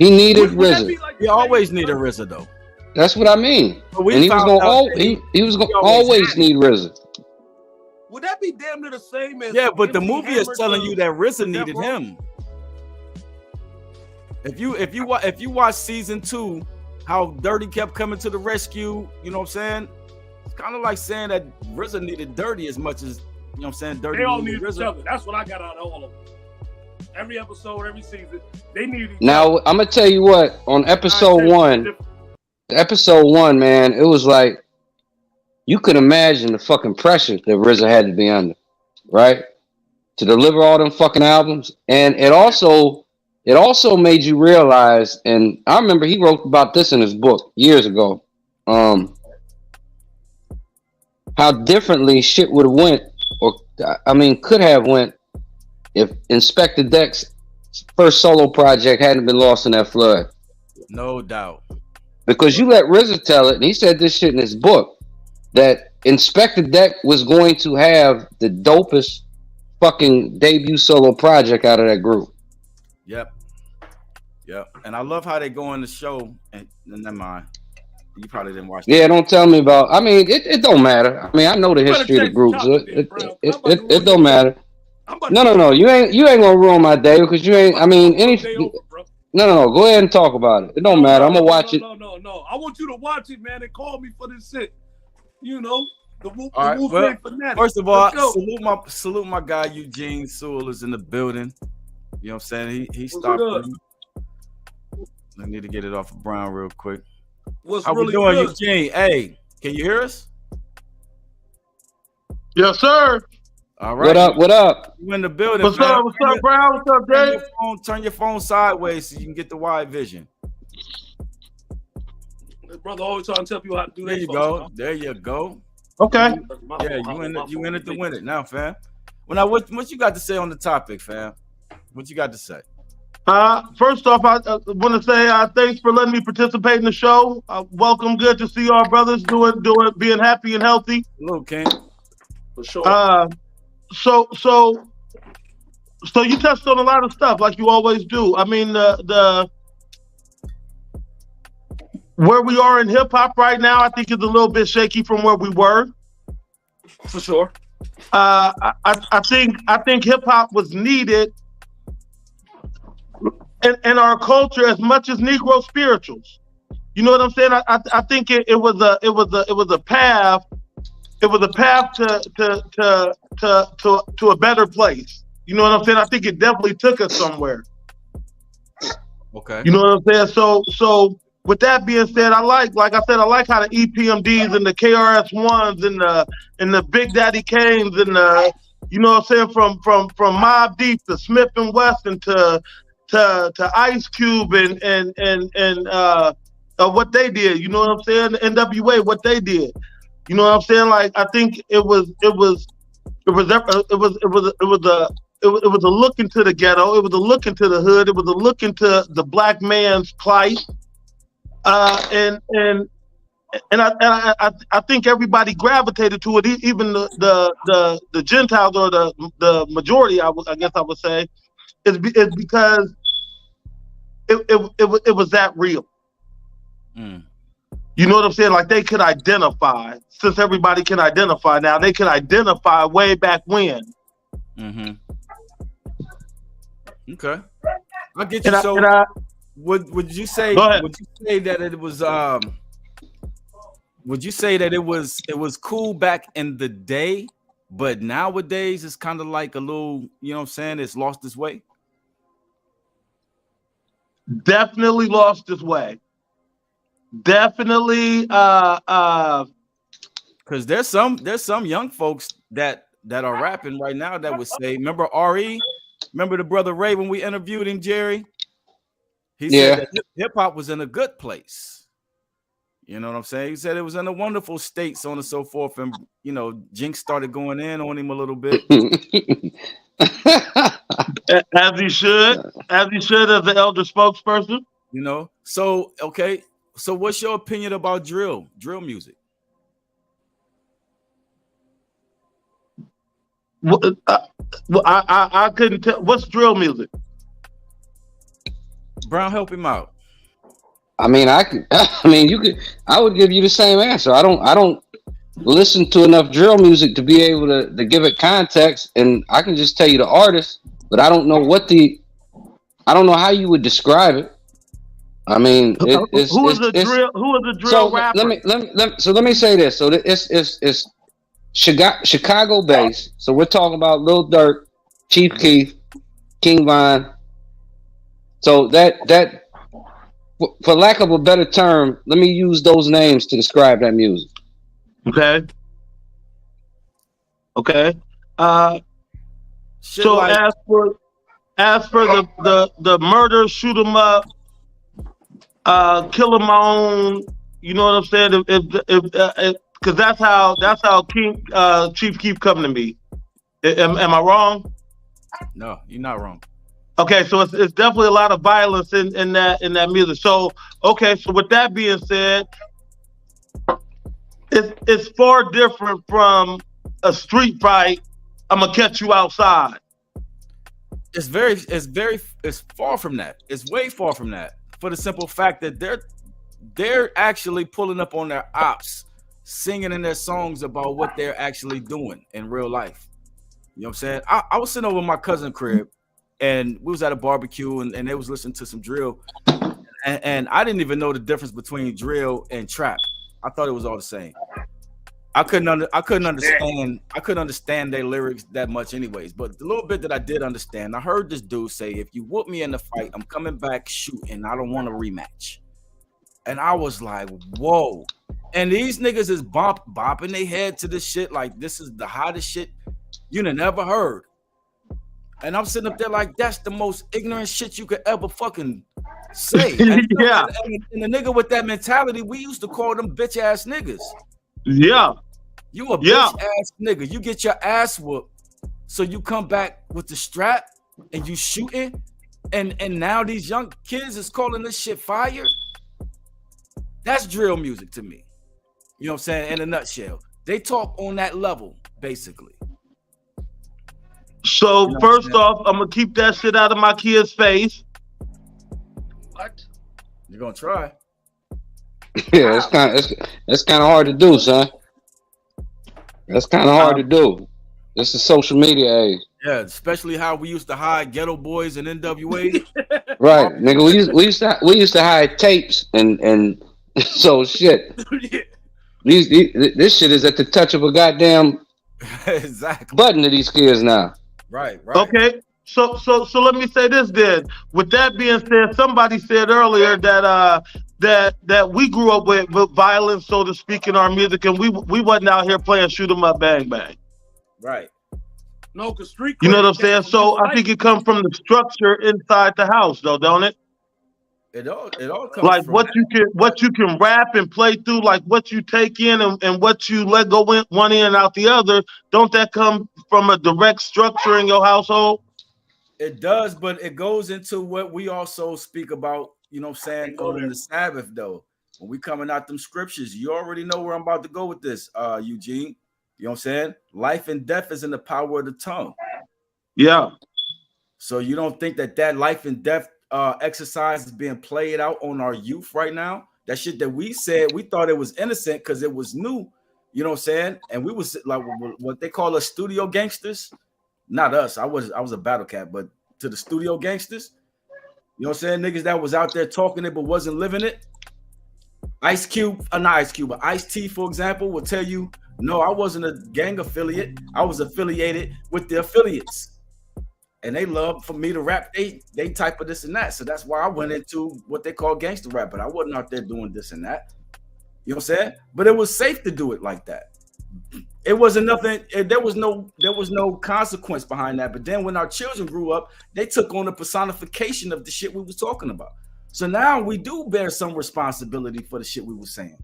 He needed Would that RZA. be like He always needed RZA though. That's what I mean. But we And he was found going out that he was going to always always had need RZA. Would that be damn near the same as? Yeah, but the MC movie is Hammer telling does you that RZA Death needed Row? him. If you watch season 2, how Dirty kept coming to the rescue, you know what I'm saying? It's kind of like saying that RZA needed Dirty as much as You know what I'm saying? Dirty They all Money need each RZA. other. That's what I got out of all of them. Every episode, every season, they need each other. Now I'm gonna tell you what. On episode one, man, it was like you could imagine the fucking pressure that RZA had to be under, right? To deliver all them fucking albums, and it also made you realize. And I remember he wrote about this in his book years ago. How differently shit would have went, or could have went, if Inspector Deck's first solo project hadn't been lost in that flood. No doubt. Because you let RZA tell it, and he said this shit in his book, that Inspector Deck was going to have the dopest fucking debut solo project out of that group. Yep. And I love how they go on the show, and never mind. You probably didn't watch Yeah, don't tell me about. I mean, it don't matter. I mean, I know the history of the group, so it don't matter. No. You ain't gonna ruin my day because you ain't. I mean, No. Go ahead and talk about it. It don't matter. I'm gonna watch it. No. I want you to watch it, man, and call me for this shit. You know, the Wolf fanatic. First of all, salute my guy Eugene Sewell is in the building. You know what I'm saying? He stopped. I need to get it off of Brown real quick. What's How really we doing, good? Eugene? Hey, can you hear us? Yes, sir. All right. What up? You in the building? What's up, Brown? What's up, Dave? Turn your phone sideways so you can get the wide vision. Brother always trying to tell people how to do that. There you go. Okay. Yeah, you in it to win it now, fam. Well, now, what you got to say on the topic, fam? What you got to say? First off, I want to say thanks for letting me participate in the show. Welcome, good to see our brothers doing, being happy and healthy. Hello, King. For sure. So you touched on a lot of stuff like you always do. I mean, the where we are in hip hop right now, I think is a little bit shaky from where we were. For sure. I think hip hop was needed in our culture as much as Negro spirituals. You know what I'm saying? I think it was a path. It was a path to a better place. You know what I'm saying? I think it definitely took us somewhere. Okay. You know what I'm saying? So with that being said, I like how the EPMDs and the KRS-Ones and the Big Daddy Kanes and the, you know what I'm saying, from Mobb Deep to Smith and Wesson to Ice Cube and what they did. You know what I'm saying? NWA, what they did. You know what I'm saying? Like, I think it was a look into the ghetto. It was a look into the hood. It was a look into the black man's plight. And I think everybody gravitated to it. Even the Gentiles or the majority, I guess I would say, is because it was that real. Mm. You know what I'm saying? Like, they could identify, since everybody can identify now, they could identify way back when. Mm-hmm. Okay. I get you. Would you say that it was would you say that it was cool back in the day, but nowadays it's kind of like a little, you know what I'm saying, it's lost its way? Definitely lost its way. Definitely because there's some young folks that are rapping right now that would say, remember RE? Remember the brother Ray when we interviewed him, Jerry? He said that hip hop was in a good place. You know what I'm saying? He said it was in a wonderful state, so on and so forth. And, you know, Jinx started going in on him a little bit. As he should as the elder spokesperson. You know? So, okay. So what's your opinion about drill music? I couldn't tell. What's drill music? Brown, help him out. I mean, I would give you the same answer. I don't listen to enough drill music to be able to give it context, and I can just tell you the artist, but I don't know how you would describe it. I mean, who is a drill rapper? Let me say this. So it's Chicago based. So we're talking about Lil Durk, Chief Keef, King Von. So that for lack of a better term, let me use those names to describe that music. Okay. Shit So like, as for the murder, shoot 'em up, kill 'em my own. You know what I'm saying? If because that's how King Chief Keef come to me. Am I wrong? no, you're not wrong. Okay, so it's definitely a lot of violence in that music. So okay, so with that being said, it's far different from a street fight. I'm gonna catch you outside. It's far from that. It's way far from that. For the simple fact that they're actually pulling up on their ops, singing in their songs about what they're actually doing in real life. You know what I'm saying? I was sitting over my cousin's crib, and we was at a barbecue, and they was listening to some drill, and I didn't even know the difference between drill and trap. I thought it was all the same. I couldn't understand their lyrics that much anyways, but the little bit that I did understand, I heard this dude say, if you whoop me in the fight, I'm coming back shooting. I don't want a rematch. And I was like, whoa. And these niggas is bopping their head to this shit like this is the hottest shit you never heard. And I'm sitting up there like, that's the most ignorant shit you could ever fucking say. And, Yeah. and the nigga with that mentality, we used to call them bitch ass niggas. Yeah. You a bitch ass nigga. You get your ass whooped, so you come back with the strap and you shooting, and now these young kids is calling this shit fire. That's drill music to me. You know what I'm saying? In a nutshell, they talk on that level, basically. So first off, I'm gonna keep that shit out of my kid's face. What? You're gonna try. Yeah, it's kind of hard to do, son. That's kind of hard to do. This is social media age. Yeah, especially how we used to hide Ghetto Boys and NWA. Right, nigga. We used to hide tapes and so shit. This shit is at the touch of a goddamn Exactly. button to these kids now. Right. Okay. So let me say this then. With that being said, somebody said earlier that we grew up with violence, so to speak, in our music, and we wasn't out here playing shoot 'em up, bang bang. Right. No, because street. You know what I'm saying? So I think it comes from the structure inside the house, though, don't it? It all comes Like from what you can rap and play through, like what you take in and what you let go in one end and out the other. Don't that come from a direct structure in your household? It does, but it goes into what we also speak about, you know what I'm saying, on the Sabbath, though. When we coming out them scriptures, you already know where I'm about to go with this, Eugene. You know what I'm saying? Life and death is in the power of the tongue. Yeah. So you don't think that life and death exercise is being played out on our youth right now? That shit that we said, we thought it was innocent because it was new. You know what I'm saying? And we was like what they call us studio gangsters. Not us. I was a battle cat, but to the studio gangsters, you know what I'm saying? Niggas that was out there talking it but wasn't living it. Ice Cube, not Ice Cube, but Ice-T, for example, will tell you, no, I wasn't a gang affiliate. I was affiliated with the affiliates. And they love for me to rap they type of this and that. So that's why I went into what they call gangster rap, but I wasn't out there doing this and that. You know what I'm saying? But it was safe to do it like that. It wasn't nothing. There was no consequence behind that. But then when our children grew up, they took on the personification of the shit we was talking about. So now we do bear some responsibility for the shit we were saying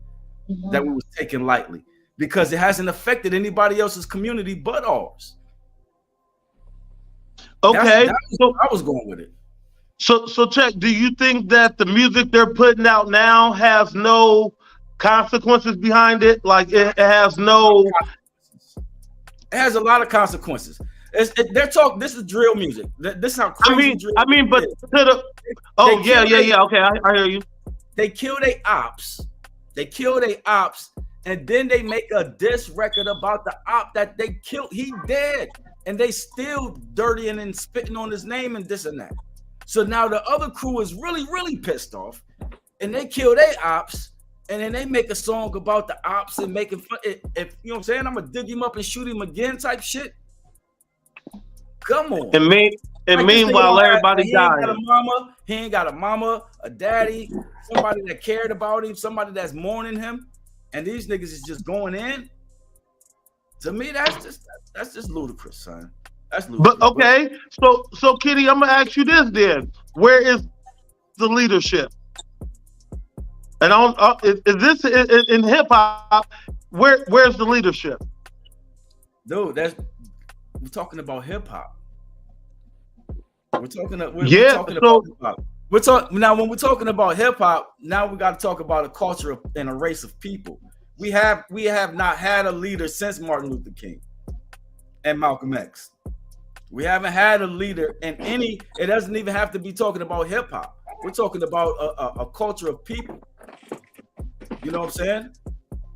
that we was taking lightly because it hasn't affected anybody else's community but ours. Okay. So I was going with it. So check. Do you think that the music they're putting out now has no consequences behind it? Like it has no. It has a lot of consequences. They're talking. This is drill music. This is how crazy. I mean, but to the. Oh yeah. Okay, I hear you. They kill their ops. And then they make a diss record about the op that they killed. He dead, and they still dirtying and spitting on his name and this and that. So now the other crew is really, really pissed off, and they kill their ops, and then they make a song about the ops and making fun. If you know what I'm saying, I'm gonna dig him up and shoot him again, type shit. Come on. And meanwhile, everybody he died. He ain't got a mama, a daddy, somebody that cared about him, somebody that's mourning him, and these niggas is just going in. To me, that's just ludicrous, son. That's ludicrous. But okay, so Kitty, I'm gonna ask you this then: where is the leadership? And is this in hip hop? Where's the leadership? Dude, we're talking about hip hop. We're talking about hip hop. Now when we're talking about hip hop, now we got to talk about a culture and a race of people. We have not had a leader since Martin Luther King and Malcolm X. We haven't had a leader in any. It doesn't even have to be talking about hip hop. We're talking about a culture of people. You know what I'm saying?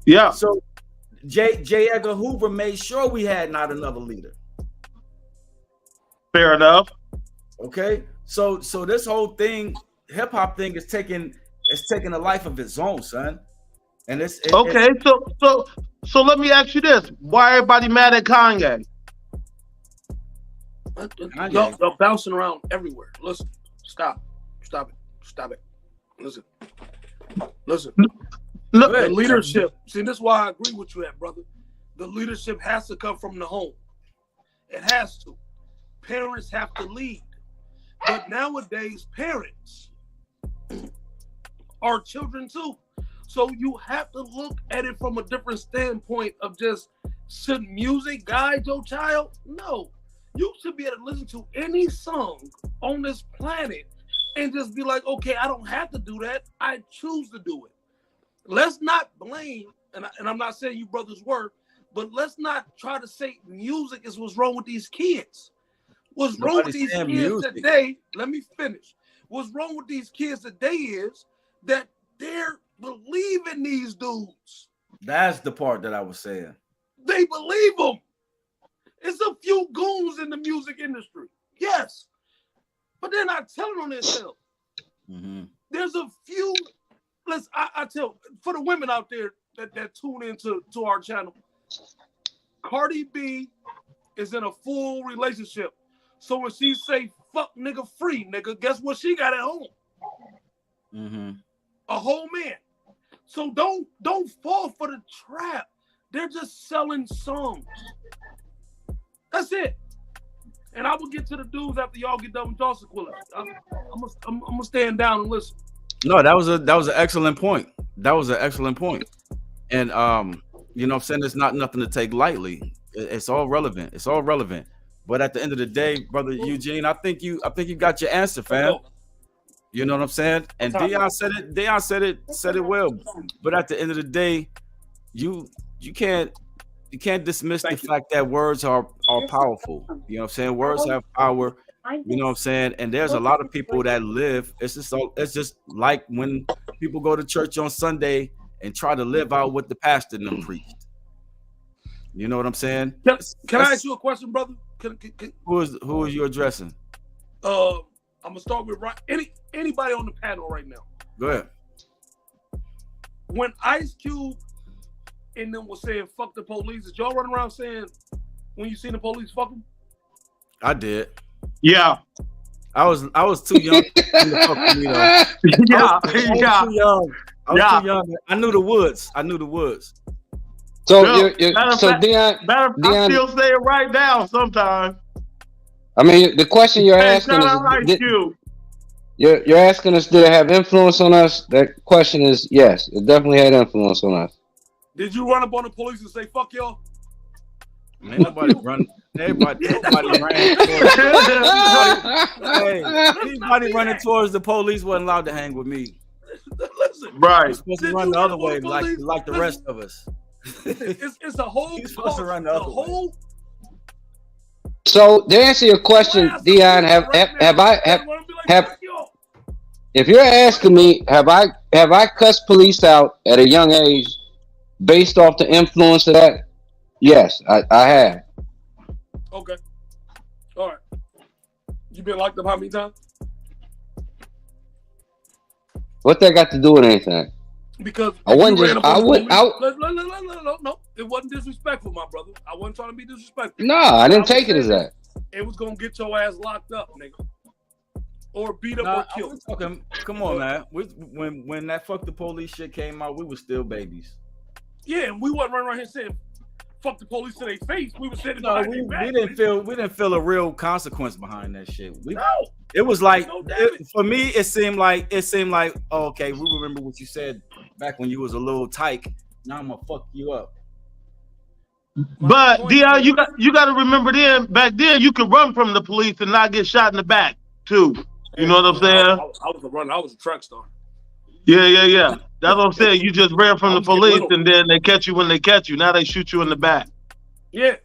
Yeah. So J. Edgar Hoover made sure we had not another leader. Fair enough. Okay. So this whole thing, hip hop thing, is taking a life of its own, son. And okay. So let me ask you this: why everybody mad at Kanye? Y'all bouncing around everywhere. Listen, stop it. Listen. Look, the leadership. See, this is why I agree with you, brother. The leadership has to come from the home. It has to. Parents have to lead. But nowadays, parents are children too. So you have to look at it from a different standpoint of just, should music guide your child? No. You should be able to listen to any song on this planet and just be like, okay, I don't have to do that. I choose to do it. Let's not blame, and I'm not saying you brothers were, but let's not try to say music is what's wrong with these kids. What's wrong with these kids today, let me finish. What's wrong with these kids today is that they're believing these dudes. That's the part that I was saying. They believe them. It's a few goons in the music industry. Yes. But they're not telling on themselves. Mm-hmm. There's a few. I tell, for the women out there that tune into our channel, Cardi B is in a full relationship. So when she say fuck nigga free nigga, guess what she got at home? Mm-hmm. A whole man. So don't fall for the trap. They're just selling songs. That's it. And I will get to the dudes after y'all get done with y'all sequela. I'm gonna stand down and listen. No, that was an excellent point. That was an excellent point. And you know what I'm saying, it's not nothing to take lightly. It's all relevant. It's all relevant. But at the end of the day, brother Eugene, I think you got your answer, fam. You know what I'm saying? And Dion said it well. But at the end of the day, you can't dismiss the fact that words are powerful. You know what I'm saying? Words have power. You know what I'm saying? And there's a lot of people that live. It's just like when people go to church on Sunday and try to live out what the pastor them preached. You know what I'm saying? Can I ask you a question, brother? Who is you addressing? I'm gonna start with anybody on the panel right now. Go ahead. When Ice Cube and them was saying "fuck the police," did y'all run around saying when you seen the police fuck them? I did. Yeah. I was too young to fuck with me, though. I was too young. I knew the woods. So, no, Dion, I still say it right now sometimes. I mean, the question you're asking is, you're asking us, did it have influence on us? That question is yes, it definitely had influence on us. Did you run up on the police and say "fuck y'all"? Man, nobody ran. Anybody running towards the police wasn't allowed to hang with me. Listen, right? You're supposed to run the other way, like the rest of us. It's a whole. You're supposed to run the other way. So to answer your question, Dion, have if you're asking me, have I cussed police out at a young age based off the influence of that? Yes, I have. Okay. All right. You been locked up how many times? What that got to do with anything? Because I wouldn't you just. ran up I on the would. police- No, it wasn't disrespectful, my brother. I wasn't trying to be disrespectful. No, I didn't was take it as saying that. It was gonna get your ass locked up, nigga, or beat up Nah, or killed. come on, man. When that fuck the police shit came out, we were still babies. Yeah, and we wasn't running around here saying "fuck the police" to their face. We were saying it No, behind we their back. didn't feel a real consequence behind that shit. No, It was like No damage. for me, it seemed like oh, okay, we remember what you said back when you was a little tyke. Now I'm gonna fuck you up. But Di, you got to remember back then you could run from the police and not get shot in the back too. You know what I'm saying? I was a runner. I was a track star. Yeah. That's what I'm saying. You just ran from the was getting police little. and then they catch you when they catch you. Now they shoot you in the back. Yeah.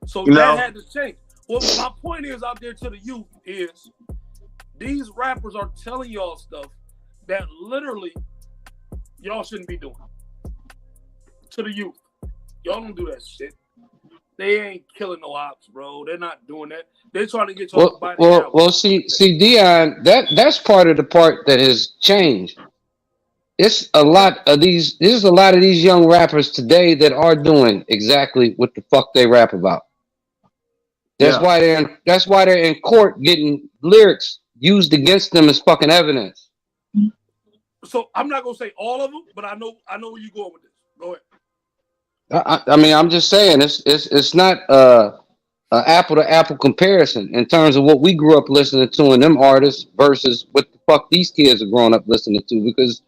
So You that know? had to change. Well, my point is out there to the youth is these rappers are telling y'all stuff that literally y'all shouldn't be doing. To the youth. Y'all don't do that shit. They ain't killing no ops, bro. They're not doing that. They're trying to get y'all to buy the album. Well. See, Dion. That's part of the part that has changed. It's a lot of these. There's a lot of these young rappers today that are doing exactly what the fuck they rap about. That's why they're in court getting lyrics used against them as fucking evidence. So I'm not gonna say all of them, but I know where you're going with this. Go ahead. I mean, I'm just saying it's not an apple to apple comparison in terms of what we grew up listening to and them artists versus what the fuck these kids are growing up listening to, because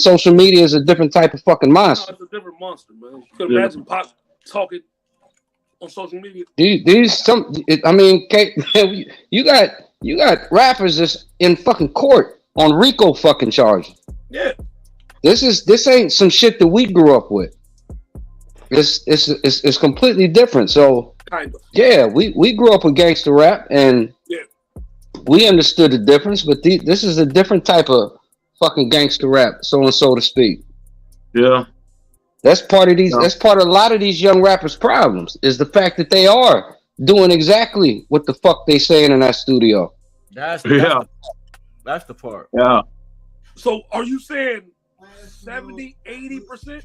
social media is a different type of fucking No, monster. it's a different monster, man. You can imagine Pop talking on social media. You got rappers that's in fucking court on RICO fucking charges. Yeah. This ain't some shit that we grew up with. It's completely different. So Kind of. yeah, we grew up with gangster rap and Yeah. we understood the difference, but this is a different type of fucking gangster rap, so to speak. Yeah. That's part of a lot of these young rappers' problems is the fact that they are doing exactly what the fuck they saying in that studio. That's the part. Yeah. So are you saying 70, 80%?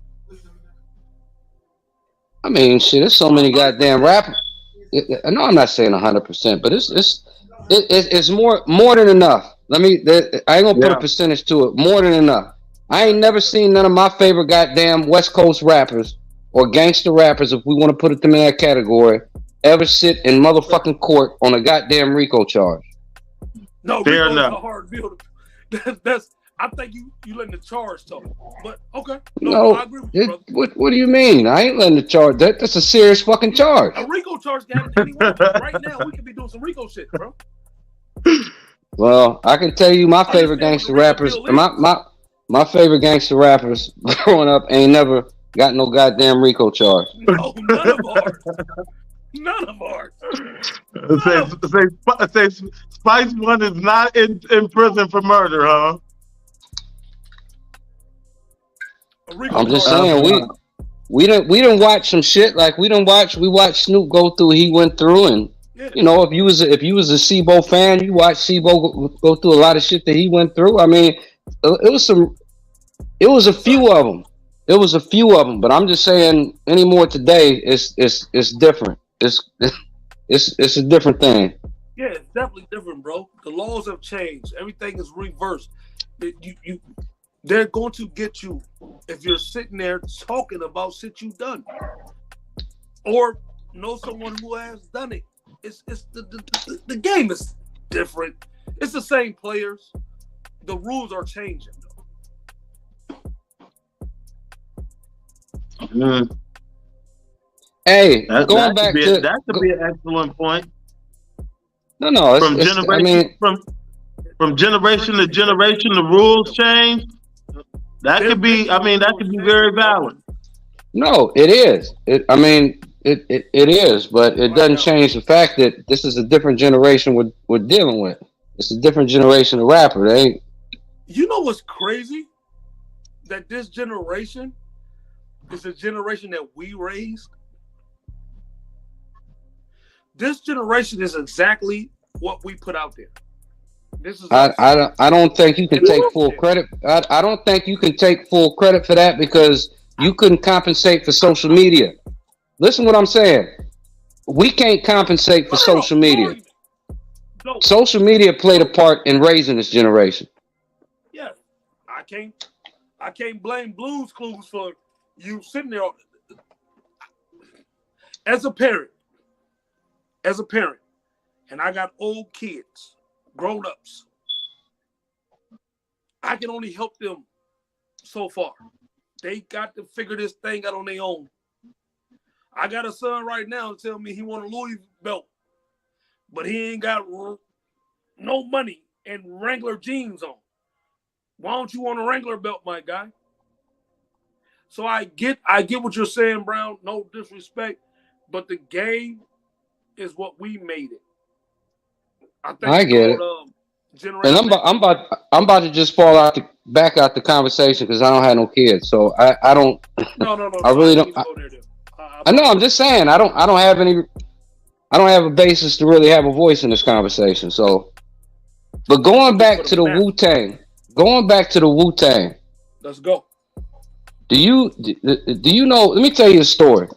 I mean, shit, there's so many goddamn rappers. No, I'm not saying 100%, but it's more than enough. I ain't gonna put a percentage to it. More than enough. I ain't never seen none of my favorite goddamn West Coast rappers or gangster rappers, if we want to put them in that category, ever sit in motherfucking court on a goddamn RICO charge. No, Fair RICO is enough. a hard bill. I think you letting the charge talk. But okay. No, I agree with you, brother. what do you mean? I ain't letting the charge. That's a serious fucking charge. A RICO charge can happen anywhere. Right now, we could be doing some RICO shit, bro. Well, I can tell you my favorite understand gangster what the rappers. RICO bill My favorite gangster rappers growing up ain't never got no goddamn RICO charge. No, none of ours. None of ours. Say Spice One is not in prison for murder, huh? A RICO I'm just charge. saying we didn't watch some shit like we watched Snoop go through. He went through, and Yeah. you know, if you was a Sebo fan, you watched Sebo go through a lot of shit that he went through. I mean, it was a few of them. It was a few of them, but I'm just saying anymore today it's different. It's a different thing. Yeah, it's definitely different, bro. The laws have changed. Everything is reversed. They're going to get you if you're sitting there talking about shit you've done, or know someone who has done it. It's the game is different. It's the same players. The rules are changing, though. Hey, That could be an excellent point. No, From generation to generation, the rules change. That could be very valid. No, it is. It is, but it doesn't change the fact that this is a different generation we're dealing with. It's a different generation of rapper. You know what's crazy? That this generation is a generation that we raised. This generation is exactly what we put out there. This is I don't think you can take full credit. I don't think you can take full credit for that because you couldn't compensate for social media. Listen what I'm saying. We can't compensate for social media. No. Social media played a part in raising this generation. Yeah, I can't blame Blues Clues for you sitting there. As a parent, and I got old kids, grown-ups, I can only help them so far. They got to figure this thing out on their own. I got a son right now tell me he want a Louis belt, but he ain't got no money and Wrangler jeans on. Why don't you want a Wrangler belt, my guy? So I get what you're saying, Brown. No disrespect, but the game is what we made it. I get it. And I'm about to just back out the conversation because I don't have no kids, so I don't. No. I really don't. I know. I'm just saying I don't have any. I don't have a basis to really have a voice in this conversation. So, but going back to the Wu-Tang. Let's go. Do you know? Let me tell you a story.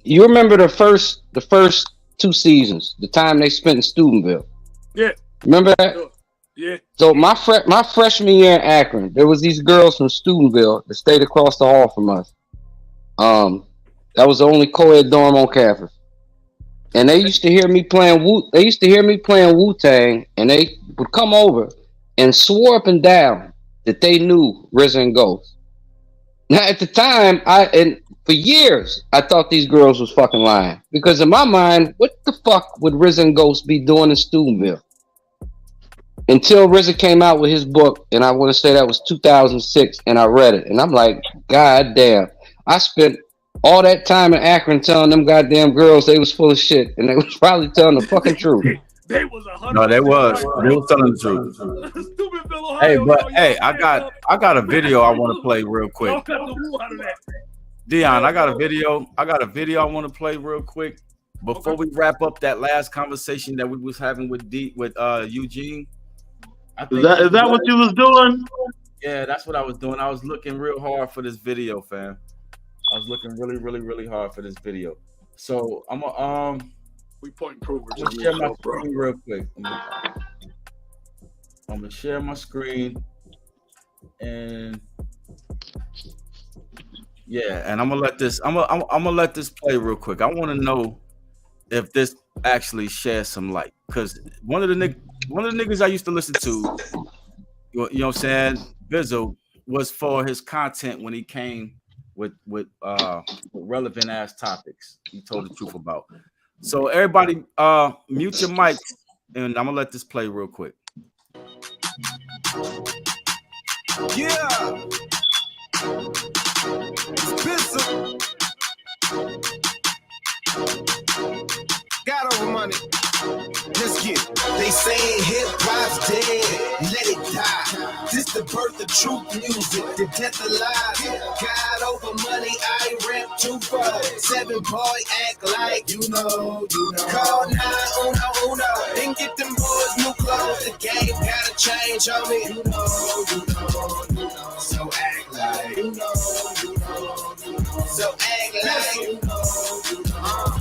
You remember the first 2 seasons, the time they spent in Steubenville? Yeah. Remember that? Yeah. So my freshman year in Akron, there was these girls from Steubenville that stayed across the hall from us. That was the only co-ed dorm on campus, and they used to hear me playing Wu-Tang, and they would come over and swore up and down that they knew RZA and Ghost. Now at the time, for years, I thought these girls was fucking lying because in my mind, what the fuck would RZA and Ghost be doing in Steubenville? Until RZA came out with his book, and I want to say that was 2006, and I read it, and I'm like, God damn. I spent all that time in Akron telling them goddamn girls they was full of shit, and they was probably telling the fucking truth. They was 100%. No, they was telling the truth. Hey, but hey, I got a video I want to play real quick. Dion, I got a video I want to play real quick before we wrap up that last conversation that we was having with Eugene. Is that what you was doing? Yeah, that's what I was doing. I was looking real hard for this video, fam. I was looking really, really, really hard for this video. So I'm gonna share my screen real quick. I'm gonna share my screen, and yeah, and I'm gonna let this play real quick. I want to know if this actually shares some light, because one of the niggas I used to listen to, you know what I'm saying, Bizzle, was for his content when he came with relevant ass topics he told the truth about. So everybody mute your mics, and I'm gonna let this play real quick. Yeah. Bizzle. Got over money. Let's get it. They saying hip hop's dead, let it die. This the birth of truth music, the death of lies. God over money, I rap 247. Boy, act like you know. Call 911 and get them boys new clothes. The game gotta change on me. You know. So act like you know. So act like you know.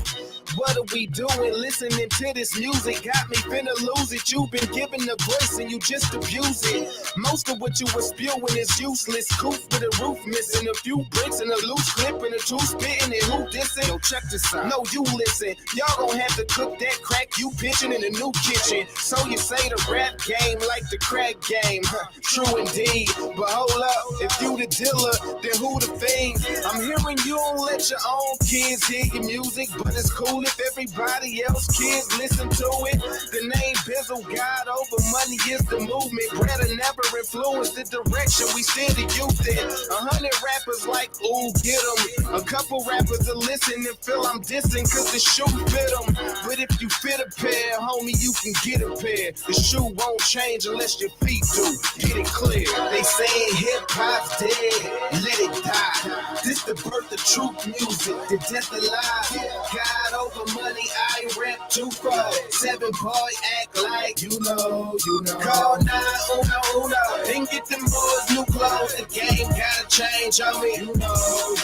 What are we doing? Listening to this music got me finna lose it. You've been given a voice and you just abuse it. Most of what you were spewing is useless. Coof with a roof missing, a few bricks and a loose clip and a two spitting and who dissing? Yo, check this out. No, you listen. Y'all gon' have to cook that crack you pitching in a new kitchen. So you say the rap game like the crack game. True indeed. But hold up, if you the dealer, then who the fiend? I'm hearing you don't let your own kids hear your music, but it's cool if everybody else kids listen to it. The name Bizzle, God over money is the movement. Brother never influenced the direction we still the youth in. 100 rappers like, ooh, get them. A couple rappers will listen and feel I'm dissing cause the shoe fit them. But if you fit a pair, homie, you can get a pair. The shoe won't change unless your feet do. Get it clear. They saying hip hop's dead, let it die. This the birth of truth music, the death of lies. God over money, I I rap 247. Boy, act like you know. Call 911 and get them boys new clothes. The game gotta change on me. You know.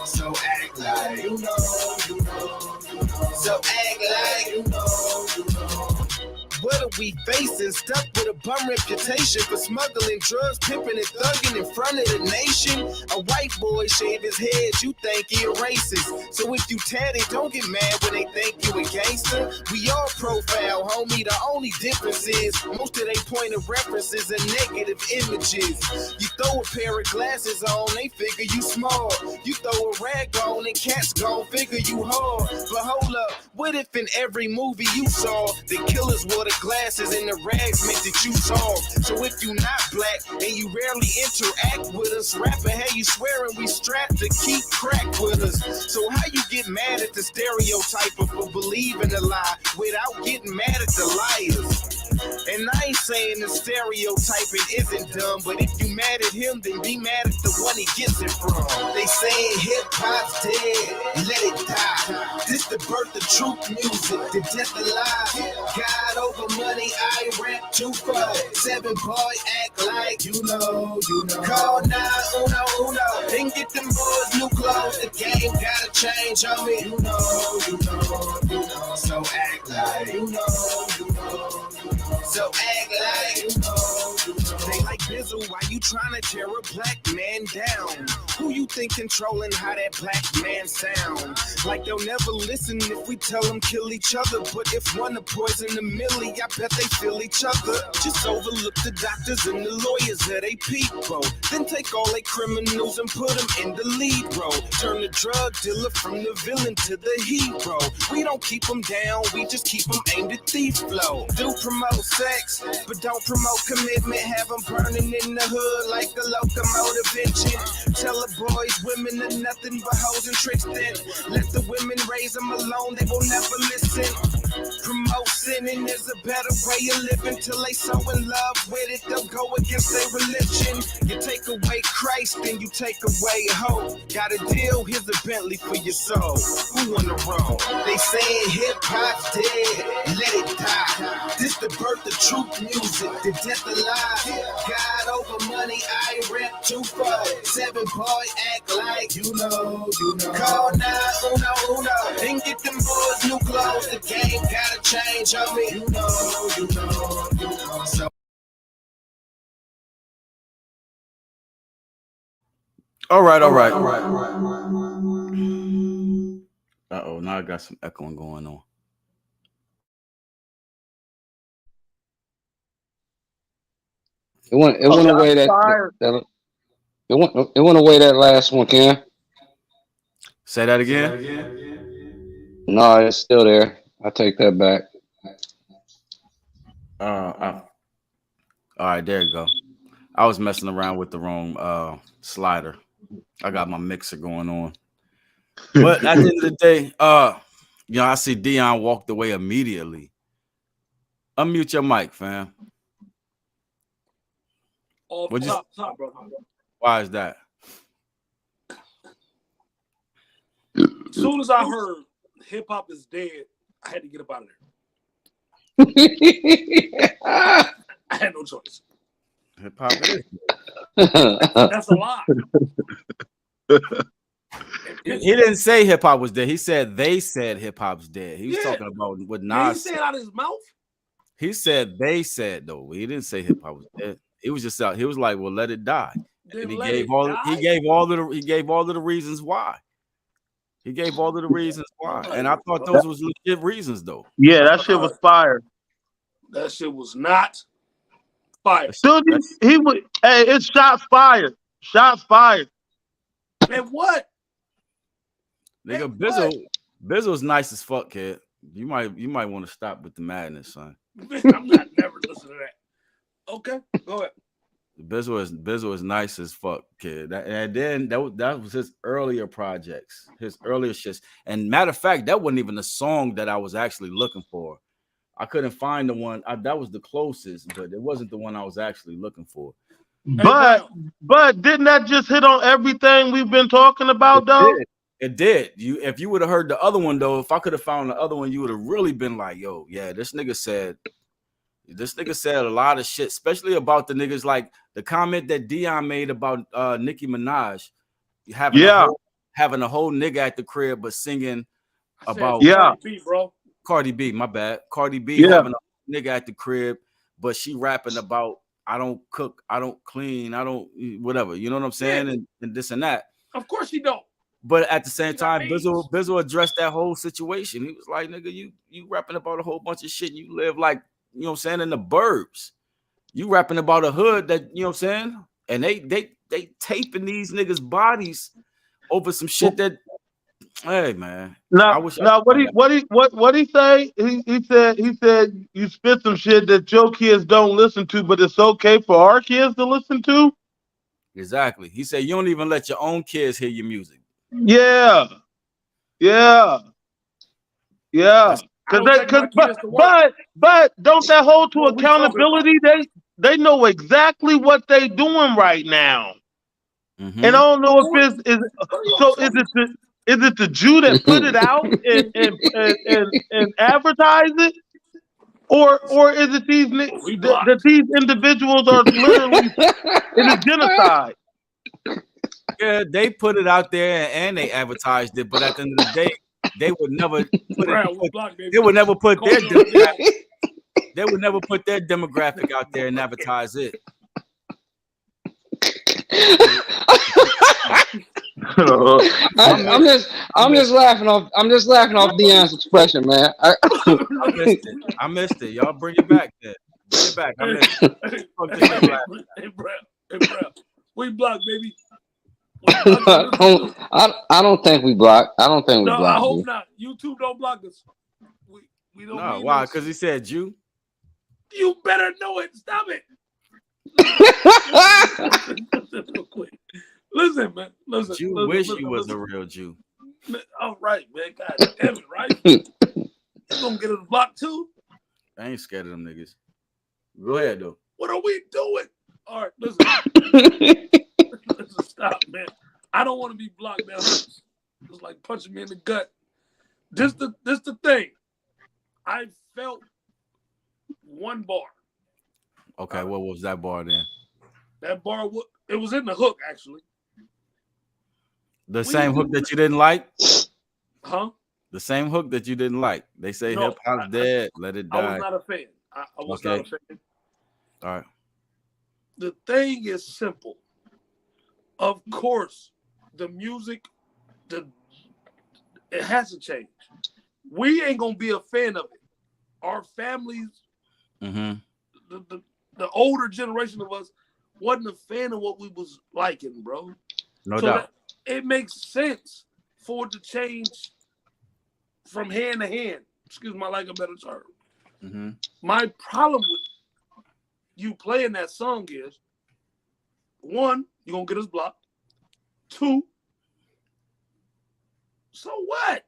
So act like you know. So act like you know. What are we facing? Stuck with a bum reputation for smuggling drugs, pimping and thugging in front of the nation. A white boy shave his head, you think he a racist. So if you tatted, don't get mad when they think you a gangster. We all profile, homie. The only difference is most of they point of references are negative images. You throw a pair of glasses on, they figure you small. You throw a rag on and cats gon' figure you hard. But hold up, what if in every movie you saw the killers wore the glasses and the rags meant that you saw? So if you not black and you rarely interact with us, rapping, hey, you swearing we strapped to keep crack with us. So how you get mad at the stereotyper for believing a lie without getting mad at the liars? And I ain't saying the stereotyping isn't dumb, but if you mad at him, then be mad at the one he gets it from. They saying hip hop's dead, let it die. This the birth of truth music, the death of lies. God over money, I rap 247. Boy, act like you know. Call 911 and get them boys new clothes. The game gotta change on me. You know. So act like you know. So act like you know. They like Bizzle, why you trying to tear a black man down? Who you think controlling how that black man sound? Like they'll never listen if we tell them kill each other. But if one to poison the millie, I bet they feel each other. Just overlook the doctors and the lawyers that they people. Then take all they criminals and put them in the lead role. Turn the drug dealer from the villain to the hero. We don't keep them down, we just keep them aimed at thief flow. Do promote sex, but don't promote commitment. Have them burning in the hood like a locomotive engine. Tell the boys women are nothing but hoes and tricks then. Let the women raise them alone, they will never listen. Promote sinning is a better way of living. Till they so in love with it, they'll go against their religion. You take away Christ, then you take away hope. Got a deal, here's a Bentley for your soul. Who on the road? They saying hip hop's dead, let it die. This the birth of truth music, the death of lies. God over money, I rap 247. Boy, act like you know. Call 911 and get them boys new clothes. The game gotta change on me. You know. So All right. Uh-oh, now I got some echoing going on. It went away that it went away that last one, Ken. Say that again. No, it's still there. I take that back. All right, there you go. I was messing around with the wrong slider. I got my mixer going on. But at the end of the day, I see Dion walked away immediately. Unmute your mic, fam. Top, bro. Why is that? As soon as I heard hip hop is dead, I had to get up out of there. I had no choice. Hip hop is. That's a lie. He didn't say hip hop was dead. He said they said hip hop's dead. He was talking about what Nas said out of his mouth. He said they said though. He didn't say hip hop was dead. He was just out. He was like, "Well, let it die." And he gave all of the reasons why. He gave all of the reasons why, and I thought those was legit reasons though. Yeah, that shit was fire. That shit was not fire. Dude, he would. Hey, it's shots fired. Shots fired. Man, what? Nigga, Bizzle's nice as fuck, kid. You might want to stop with the madness, son. Man, I'm not never listening to that. Okay, go ahead. Bizzle is nice as fuck, kid. And then that was his earlier projects, his earlier shits. And matter of fact, that wasn't even the song that I was actually looking for. I couldn't find the one that was the closest, but it wasn't the one I was actually looking for. But didn't that just hit on everything we've been talking about, though? It did. If you would have heard the other one though, if I could have found the other one, you would have really been like, yo, yeah, this nigga said a lot of shit, especially about the niggas, like the comment that Dion made about Nicki Minaj having a whole nigga at the crib, but singing about Cardi B, bro. Cardi B, my bad. Cardi B having a nigga at the crib, but she rapping about I don't cook, I don't clean, I don't whatever. You know what I'm saying? And this and that. Of course she don't. But at the same time, Bizzle addressed that whole situation. He was like, nigga, you rapping about a whole bunch of shit. You live like, you know what I'm saying, in the burbs. You rapping about a hood that, you know what I'm saying? And they taping these niggas' bodies over some shit that, hey man. Now what he say? He said you spit some shit that your kids don't listen to, but it's okay for our kids to listen to. Exactly. He said you don't even let your own kids hear your music. Yeah. But don't that hold to accountability? They know exactly what they doing right now. Mm-hmm. And I don't know if is it the Jew that put it out and advertise it? Or is it these individuals are literally in a genocide? Yeah, they put it out there and they advertised it, but at the end of the day, they would never put their demographic out there and advertise it. I'm just laughing off Dion's expression, man. I missed it. Y'all bring it back then. Bring it back. I missed it. Hey, bro. We blocked, baby. I don't think we blocked. I don't think we blocked. I hope not. YouTube don't block us. We don't. No, why? Because he said Jew. You better know it. Stop it. Listen, man. Listen. Jew wish he was a real Jew. All right, man. God damn it, right? You gonna get us blocked too? I ain't scared of them niggas. Go ahead though. What are we doing? All right, listen. Listen, stop, man. I don't want to be blocked down. It's like punching me in the gut. This the thing. I felt one bar. Okay, what was that bar then? That bar, it was in the hook, actually. The same hook that you didn't like? Huh? The same hook that you didn't like. They say hip hop's dead, let it die. I was not a fan. I was not a fan. All right. The thing is simple. Of course, the music, it has to change. We ain't gonna be a fan of it. Our families, the older generation of us, wasn't a fan of what we was liking, bro. No doubt. It makes sense for it to change from hand to hand. Excuse my lack of better term. Mm-hmm. My problem with you playing that song is, one, you're gonna get us blocked. Two, so what?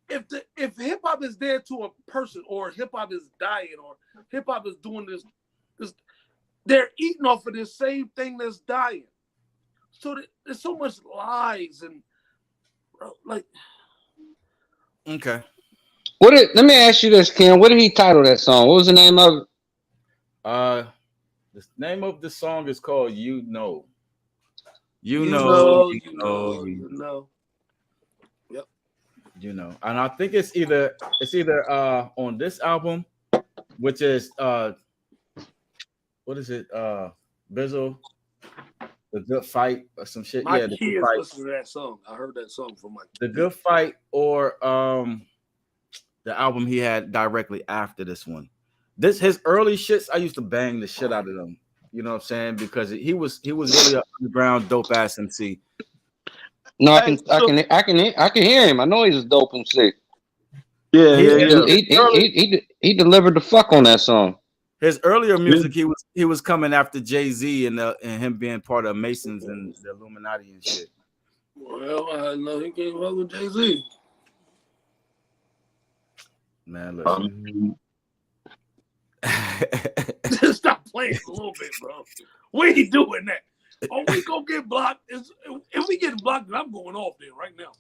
If hip hop is dead to a person, or hip hop is dying, or hip hop is doing this, they're eating off of this same thing that's dying. So there's so much lies and like. Okay. Let me ask you this, Ken. What did he title that song? What was the name of it? The name of the song is called You Know. You know. Yep. You know. And I think it's either on this album, which is what is it? Bizzle, The Good Fight, or some shit. My The kids Good Fight. listen to that song. I heard that song from my kids. The Good Fight, or the album he had directly after this one. His early shits, I used to bang the shit out of them. You know what I'm saying? Because he was really an underground dope ass MC. No, I can hear him. I know he's a dope MC. Yeah. He delivered the fuck on that song. His earlier music, he was coming after Jay-Z and him being part of Masons and the Illuminati and shit. Well, I know he can't fuck with Jay-Z. Man, look. Just stop playing a little bit, bro. We ain't doing that. Oh, we gonna get blocked. If we get blocked, then I'm going off there right now.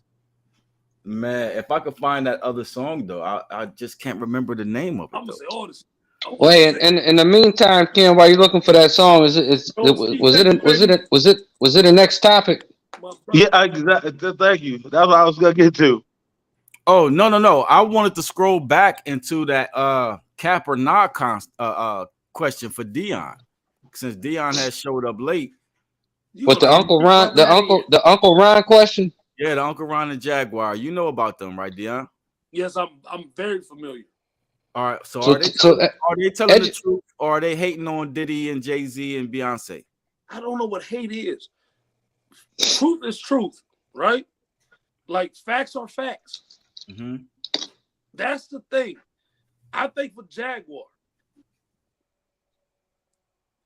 Man, if I could find that other song though, I just can't remember the name of it. I'm gonna say all this. Wait, and in the meantime, Ken, while you're looking for that song, was it a next topic? Yeah, exactly. Thank you. That's what I was gonna get to. Oh no! I wanted to scroll back into that cap or not question for Dion, since Dion has showed up late. What the Uncle Ron question? Yeah, the Uncle Ron and Jaguar. You know about them, right, Dion? Yes, I'm very familiar. All right. So are they telling the truth, or are they hating on Diddy and Jay-Z and Beyonce? I don't know what hate is. Truth is truth, right? Like facts are facts. Mm-hmm. That's the thing. I think for Jaguar,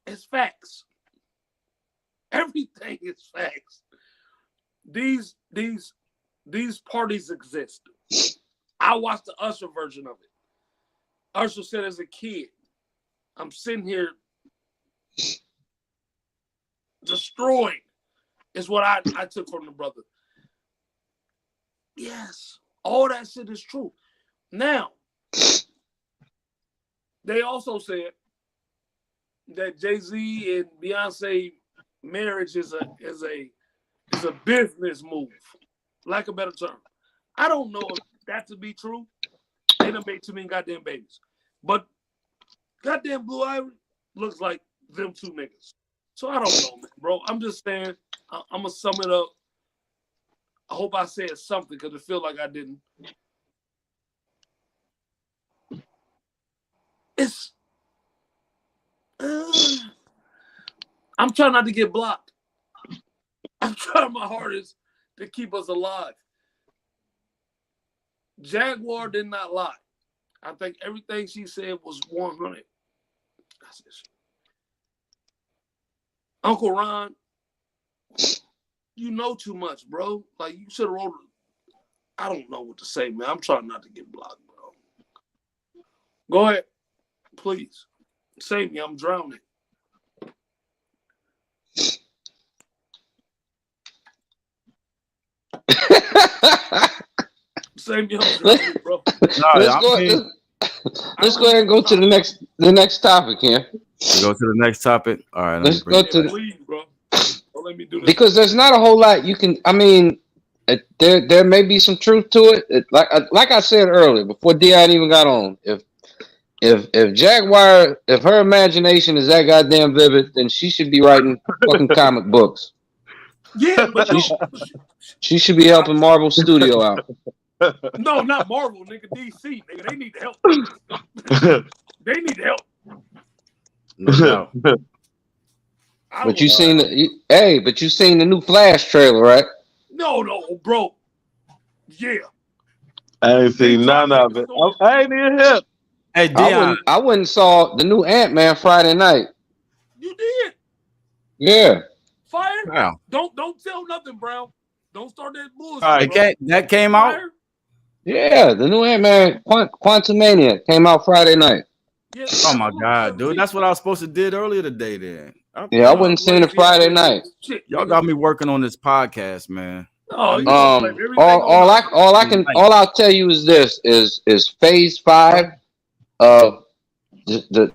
it's facts. Everything is facts. These parties exist. I watched the Usher version of it. Usher said as a kid, I'm sitting here destroyed, is what I took from the brother. Yes, all that shit is true. Now, they also said that Jay-Z and Beyonce marriage is a business move, lack of a better term. I don't know if that to be true. They done made too many goddamn babies. But goddamn Blue Ivy looks like them two niggas. So I don't know, man, bro. I'm just saying, I'm going to sum it up. I hope I said something because it feels like I didn't. It's... I'm trying not to get blocked. I'm trying my hardest to keep us alive. Jaguar did not lie. I think everything she said was 100. That's it. Uncle Ron, you know too much, bro. Like, you should have wrote it. I don't know what to say, man. I'm trying not to get blocked, bro. Go ahead. Please. Save me. I'm drowning. Save me. I'm drowning, bro. Let's go ahead and go to the next topic here. Go to the next topic. All right. Let's go to please, bro. Don't let me do this. Because there's not a whole lot you can. I mean, there may be some truth to it. Like I said earlier, before Dion even got on, if Jaguar, if her imagination is that goddamn vivid, then she should be writing fucking comic books. Yeah, but she should be helping Marvel Studio out. No, not Marvel, nigga. DC, nigga. They need help. They need help. No doubt. But you seen the new Flash trailer, right? No, bro. Yeah. I ain't seen none of it. I ain't even hip. Hey, Dion. I went and saw the new Ant-Man Friday night. You did? Yeah. Fire? Wow. Don't tell nothing, bro. Don't start that bullshit. That came out? Fire? Yeah, the new Ant-Man Quantumania came out Friday night. Yeah, Oh my God, dude. That's what I was supposed to did earlier today then. I wouldn't have seen it Friday night. Y'all got me working on this podcast, man. All I'll tell you is this is phase 5 of the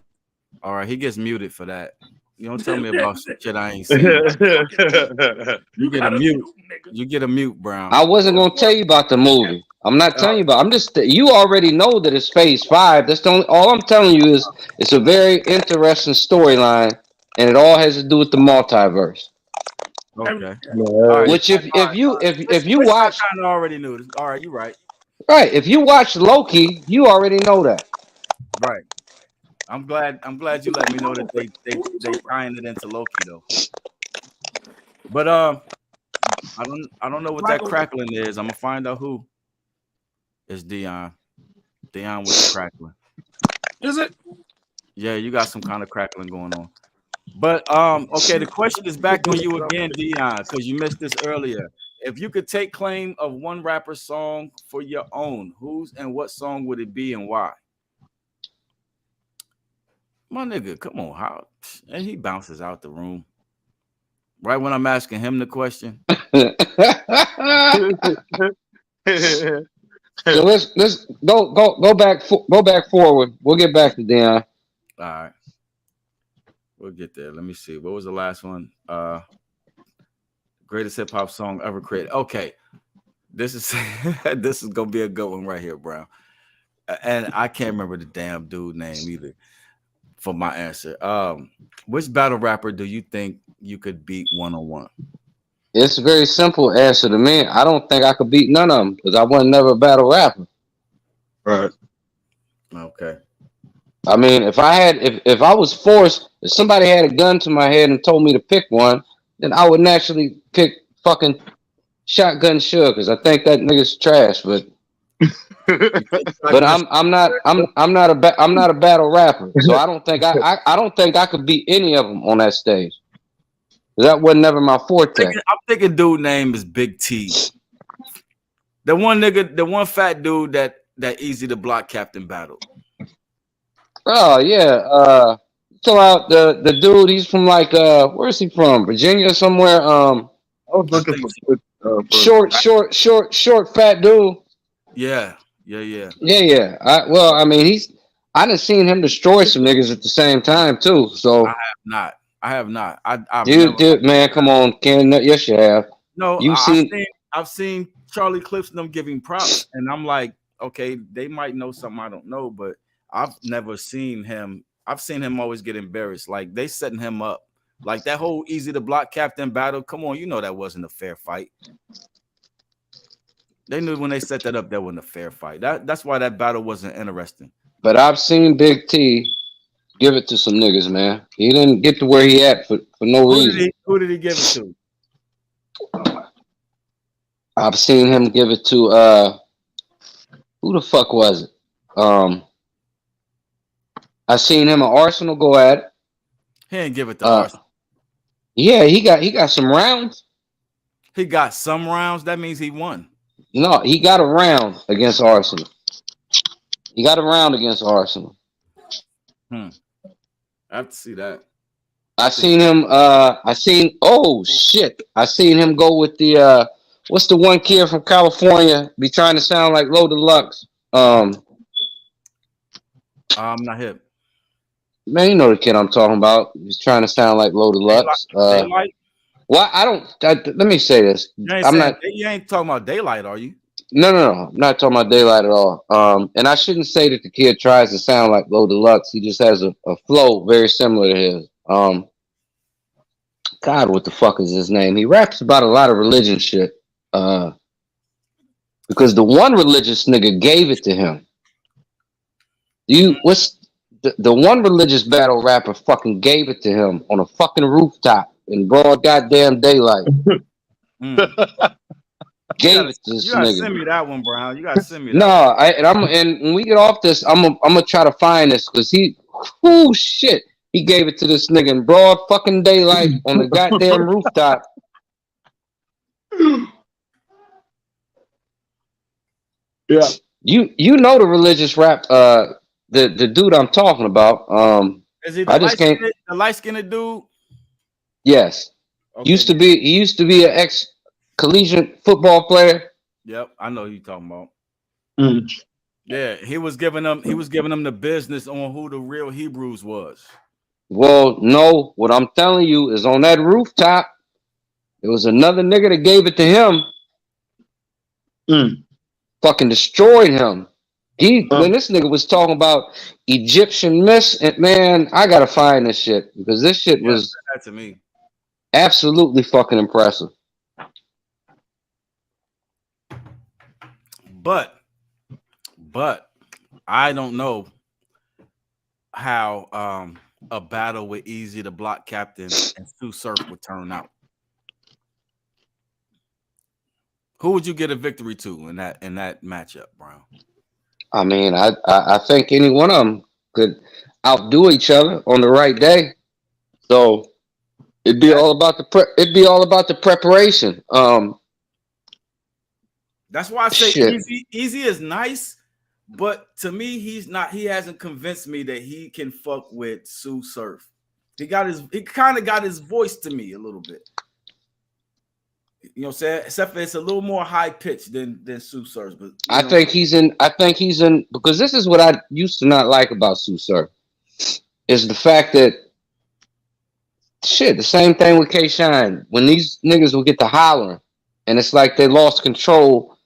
all right, he gets muted for that. You don't tell me about shit I ain't seen. You get a mute. You get a mute, Brown. I wasn't gonna tell you about the movie. I'm not telling you about. I'm just. You already know that it's phase 5. That's the only. All I'm telling you is it's a very interesting storyline, and it all has to do with the multiverse. Okay. Right. Which if you watch, I kind of already knew this. All right, you're right. Right. If you watch Loki, you already know that. Right. I'm glad you let me know that they tying it into Loki though. But I don't know what that crackling is. I'm gonna find out who. It's Dion. Dion with the crackling. Is it? Yeah, you got some kind of crackling going on. But okay, the question is back on you again, Dion, because you missed this earlier. If you could take claim of one rapper's song for your own, whose and what song would it be and why? My nigga, come on, how? And he bounces out the room. Right when I'm asking him the question. So let's go back forward. We'll get back to Deion. All right. We'll get there. Let me see. What was the last one? Greatest hip hop song ever created. Okay. This is this is gonna be a good one right here, Brown. And I can't remember the damn dude name either for my answer. Which battle rapper do you think you could beat one-on-one? It's a very simple answer to me. I don't think I could beat none of them because I wasn't never a battle rapper. Right. Okay. I mean, if I was forced, if somebody had a gun to my head and told me to pick one, then I would naturally pick fucking Shotgun Suge because I think that nigga's trash. But I'm not a battle rapper, so I don't think I could beat any of them on that stage. That wasn't never my forte. I'm thinking dude name is Big T. The one fat dude that easy to block Captain battle. Oh yeah. Chill out the dude, he's from like where's he from? Virginia somewhere. I was looking for short fat dude. Yeah. Yeah. I mean I done seen him destroy some niggas at the same time too. So I have not. Dude, man, come on, Ken. Yes, you have. No, I've seen Charlie Clips and them giving props, and I'm like, okay, they might know something I don't know, but I've never seen him. I've seen him always get embarrassed. Like they setting him up. Like that whole easy to block Captain battle. Come on, you know that wasn't a fair fight. They knew when they set that up, that wasn't a fair fight. That's why that battle wasn't interesting. But I've seen Big T give it to some niggas, man. He didn't get to where he at for no reason. Who did he give it to? I've seen him give it to who the fuck was it? I seen him at Arsenal go at it. He didn't give it to Arsenal. Yeah, he got some rounds. He got some rounds. That means he won. No, he got a round against Arsenal. I have to see that. I seen him go with the what's the one kid from California be trying to sound like Low Deluxe? I'm not hip. Man, you know the kid I'm talking about. He's trying to sound like Low Deluxe. Daylight? Well, let me say this. You ain't talking about Daylight, are you? No. I'm not talking about Daylight at all. And I shouldn't say that the kid tries to sound like Low Deluxe. He just has a flow very similar to his. God, what the fuck is his name? He raps about a lot of religion shit. Because the one religious nigga gave it to him. What's the one religious battle rapper fucking gave it to him on a fucking rooftop in broad goddamn daylight. Gave it to this nigga. You gotta send me that one, Brown. You gotta send me that. No, and when we get off this, I'm gonna try to find this because shit. He gave it to this nigga in broad fucking daylight on the goddamn rooftop. Yeah. You know the religious rap the dude I'm talking about. Is he the light-skinned dude? Yes. Okay. He used to be an ex-collegiate football player. Yep, I know who you're talking about. Mm. Yeah, he was giving them the business on who the real Hebrews was. Well, no, what I'm telling you is on that rooftop, there was another nigga that gave it to him. Fucking destroyed him. When this nigga was talking about Egyptian myths, and man, I gotta find this shit because this shit was that to me absolutely fucking impressive. But I don't know how a battle with Easy to Block Captain and Sue Surf would turn out. Who would you get a victory to in that matchup, Brown? I mean, I think any one of them could outdo each other on the right day. So it'd be all about the preparation. That's why I say Easy is nice, but to me, he hasn't convinced me that he can fuck with Sue Surf. He kind of got his voice to me a little bit. You know what I'm saying? Except for it's a little more high pitched than Sue Surf. But I think he's in because this is what I used to not like about Sue Surf is the fact that shit, the same thing with K Shine. When these niggas will get to hollering and it's like they lost control.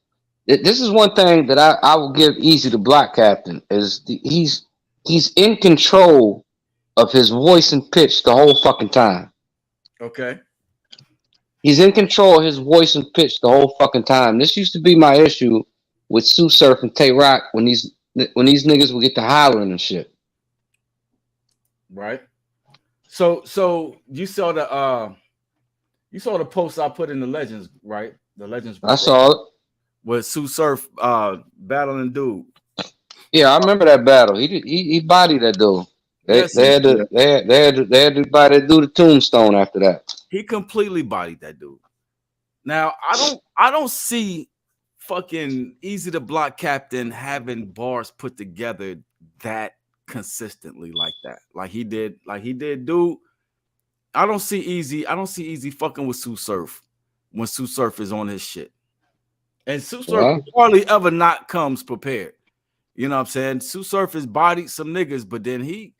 This is one thing that I will give Easy the Block Captain is he's in control of his voice and pitch the whole fucking time. Okay. He's in control of his voice and pitch the whole fucking time. This used to be my issue with Sue Surf and Tay Rock when these niggas would get to hollering and shit. Right. So you saw the post I put in the Legends, right? The Legends. I saw it with Sue Surf battling dude. Yeah, I remember that battle. He bodied that dude. They had to body that dude the tombstone after that. He completely bodied that dude. Now I don't see fucking Easy the Block Captain having bars put together that consistently like that. Like he did dude. I don't see Easy fucking with Sue Surf when Sue Surf is on his shit. And Sue Surf hardly ever not comes prepared. You know what I'm saying? Sue Surf has bodied some niggas, but then he,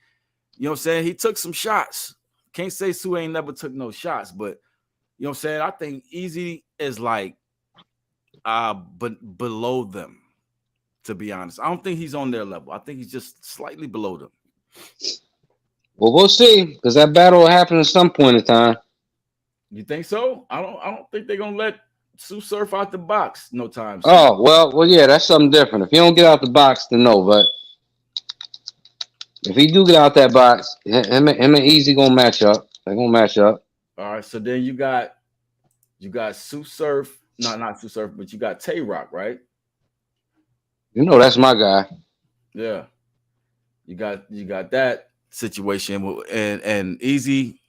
you know what I'm saying? He took some shots. Can't say Sue ain't never took no shots, but you know what I'm saying? I think Easy is like but below them, to be honest. I don't think he's on their level. I think he's just slightly below them. Well, we'll see, because that battle will happen at some point in time. You think so? I don't think they're gonna let Sue Surf out the box no time soon. Oh, well, yeah, that's something different. If he don't get out the box, then no, but if he do get out that box, him and Easy gonna match up. They're gonna match up. All right, so then you got Sue Surf, not Sue Surf, but you got Tay Rock, right? You know that's my guy. Yeah, you got that situation and Easy.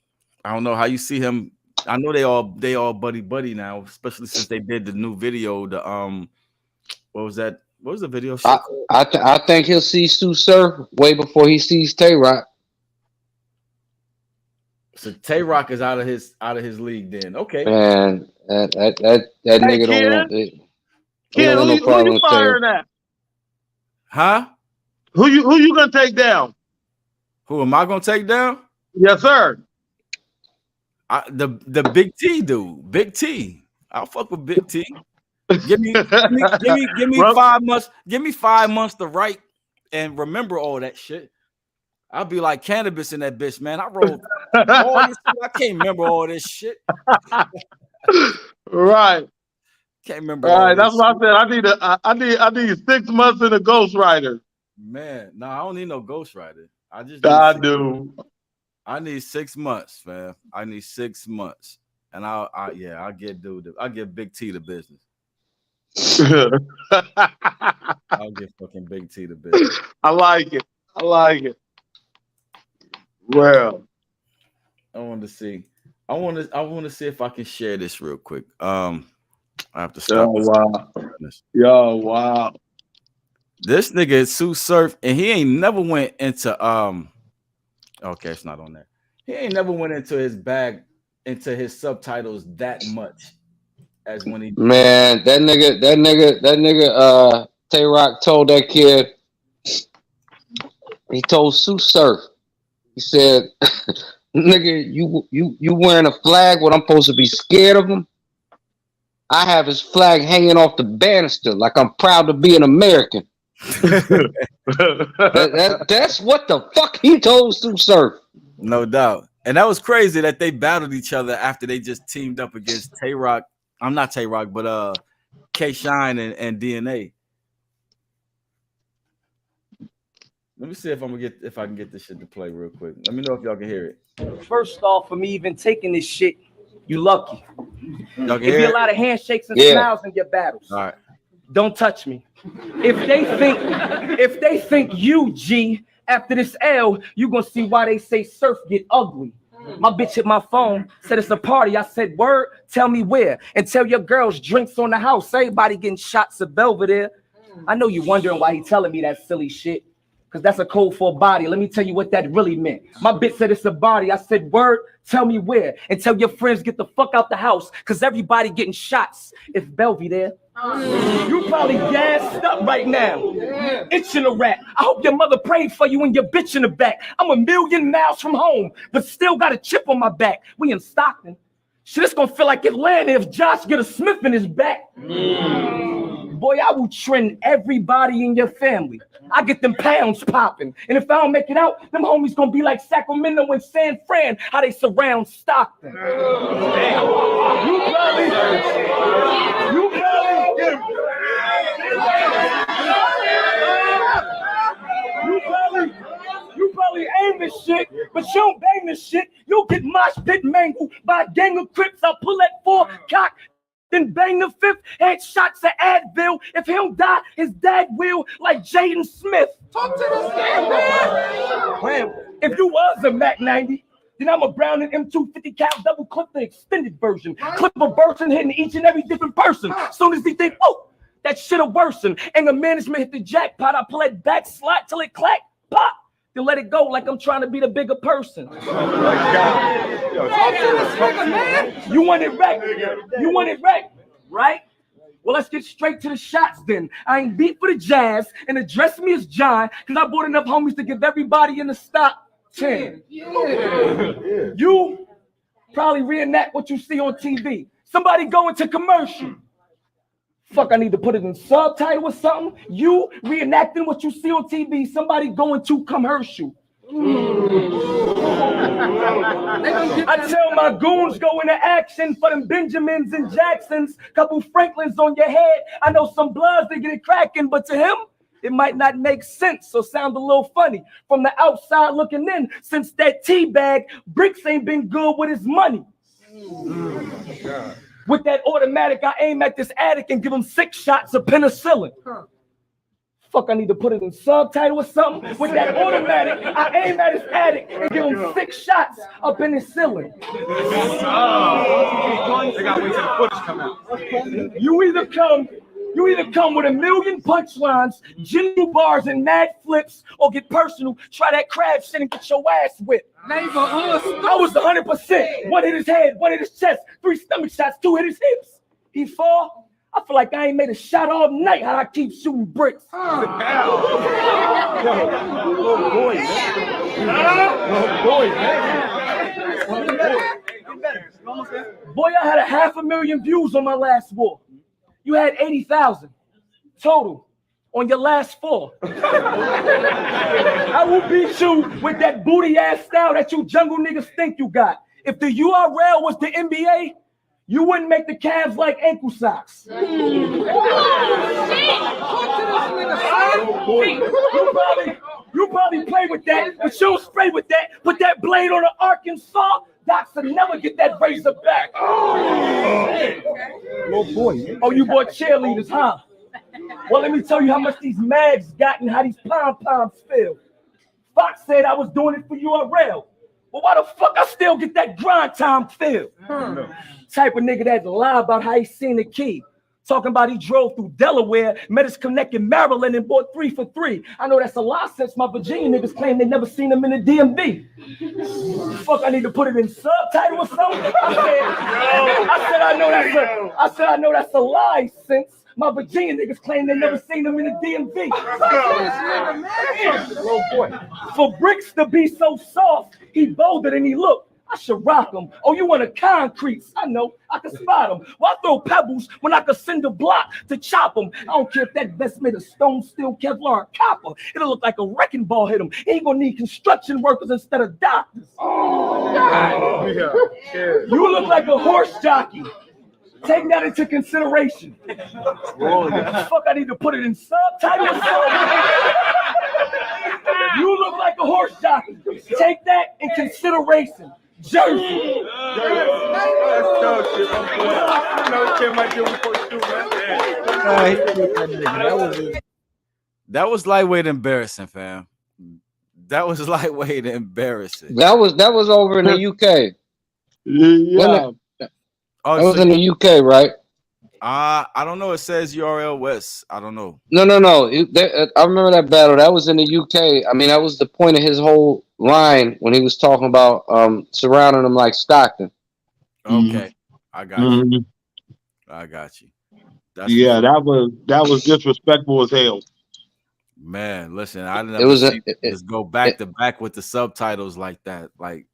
I don't know how you see him. I know they all buddy now, especially since they did the new video. The what was that? What was the video? I think he'll see Sue Surf way before he sees Tay Rock. So Tay Rock is out of his league then. Okay. And that nigga don't want it. Ken, who you firing at? Huh? Who you gonna take down? Who am I gonna take down? Yes, sir. The Big T dude. Big T. I'll fuck with Big T. Give me 5 months. Give me 5 months to write and remember all that shit. I'll be like cannabis in that bitch, man. I rolled all this shit. I can't remember all this shit. Right. Can't remember. All right, that's what I said. I need 6 months in a ghostwriter. Man, no, I don't need no ghostwriter. I do. I need 6 months, fam. I need 6 months, and I'll give Big T the business. I'll give fucking Big T the business. I like it. Well, I want to see if I can share this real quick. I have to stop. Yo, wow. This nigga is Sue Surf, and he ain't never went into okay, it's not on there. He ain't never went into his bag, into his subtitles that much as when he. Man, that nigga, Tay Rock told that kid. He told Sue Surf. He said, "Nigga, you wearing a flag? What I'm supposed to be scared of him? I have his flag hanging off the banister, like I'm proud to be an American." That's what the fuck he told Sue Surf. No doubt. And that was crazy that they battled each other after they just teamed up against Tay Rock. I'm not Tay Rock, but K Shine and DNA. Let me see if I can get this shit to play real quick. Let me know if y'all can hear it. First off, for me even taking this shit, you lucky. Y'all can Give hear me it? a lot of handshakes and smiles in your battles. All right. Don't touch me. If they think you, G, after this L, you gonna see why they say Surf get ugly. My bitch hit my phone, said it's a party. I said, word, tell me where. And tell your girls drinks on the house. Everybody getting shots of Belvedere. I know you wondering why he telling me that silly shit. because that's a code for a body. Let me tell you what that really meant. My bitch said it's a body. I said, word, tell me where. And tell your friends get the fuck out the house, because everybody getting shots. If Belvy there. You probably gassed up right now. Itching a rat. I hope your mother prayed for you and your bitch in the back. I'm a million miles from home, but still got a chip on my back. We in Stockton. Shit, it's gonna feel like Atlanta if Josh get a Smith in his back. Boy, I will trend everybody in your family. I get them pounds popping. And if I don't make it out, them homies gonna be like Sacramento and San Fran, how they surround Stockton. You probably aim this shit, but you don't bang this shit. You'll get mosh pit mangled by a gang of Crips. I'll pull that 4 cock, then bang the 5th, headshots at Advil. If he don't die, his dad will, like Jaden Smith. Talk to this guy, man. If you was a Mac 90, then I'm a Brown and M250 cal double clip, the extended version. Clip a version hitting each and every different person. Soon as he think, oh, that shit'll worsen. Anger management hit the jackpot. I pull that back slot till it clack, pop. Then let it go like I'm trying to be the bigger person. You want it right? You want it right? Well, let's get straight to the shots then. I ain't beat for the Jazz and address me as John, because I bought enough homies to give everybody in the stock 10. You probably reenact what you see on TV. Somebody go into commercial. Fuck, I need to put it in subtitle or something. You reenacting what you see on TV. Somebody going to commercial. I tell my goons go into action for them Benjamins and Jacksons. Couple Franklins on your head. I know some bloods, they get it cracking, but to him, it might not make sense or sound a little funny from the outside looking in. Since that T-bag, Bricks ain't been good with his money. With that automatic, I aim at this addict and give him 6 shots of penicillin. Fuck, I need to put it in subtitle or something. With that automatic, I aim at his addict and give him 6 shots of penicillin. They gotta wait till the footage come out. You either come with a million punchlines, jingle bars, and mad flips, or get personal, try that crab shit and get your ass whipped. I was 100%. 1 hit his head, 1 hit his chest, 3 stomach shots, 2 hit his hips. He fall. I feel like I ain't made a shot all night. How I keep shooting bricks. Boy, I had 500,000 views on my last war. You had 80,000 total on your last 4. I will beat you with that booty ass style that you jungle niggas think you got. If the URL was the NBA, you wouldn't make the Cavs like ankle socks. You probably play with that, but you don't spray with that. Put that blade on an Arkansas. Docs will never get that razor back. Oh boy. Oh, you bought cheerleaders, huh? Well, let me tell you how much these mags got and how these pom-poms feel. Fox said I was doing it for URL. Well, why the fuck I still get that grind time feel? Type of nigga that lie about how he seen the key. Talking about he drove through Delaware, met his connect in Maryland, and bought 3 for $3. I know that's a lie since my Virginia niggas claim they never seen him in the DMV. Fuck, I need to put it in subtitle or something. I know that's a lie since my Virginia niggas claim they never seen him in the DMV. For Bricks to be so soft, he bolder than he looked. I should rock him. Oh, you want a concrete? I know, I can spot him. Well, I throw pebbles when I can send a block to chop him. I don't care if that vest made of stone, steel, Kevlar, or copper. It'll look like a wrecking ball hit him. He ain't gonna need construction workers instead of doctors. Oh, God. You look like a horse jockey. Take that into consideration. Fuck, I need to put it in subtitle or something. You look like a horse jockey. Take that in consideration. Jersey. That was lightweight embarrassing, fam. That was lightweight embarrassing. That was over in the UK. Yeah. I was in the UK, right? I don't know. It says URL West. I don't know. No. I remember that battle. That was in the UK. I mean, that was the point of his whole line when he was talking about surrounding him like Stockton. Okay, I got you. I got you. That's Yeah, that was disrespectful as hell. Man, listen, I didn't It was just go back to back with the subtitles like that. Like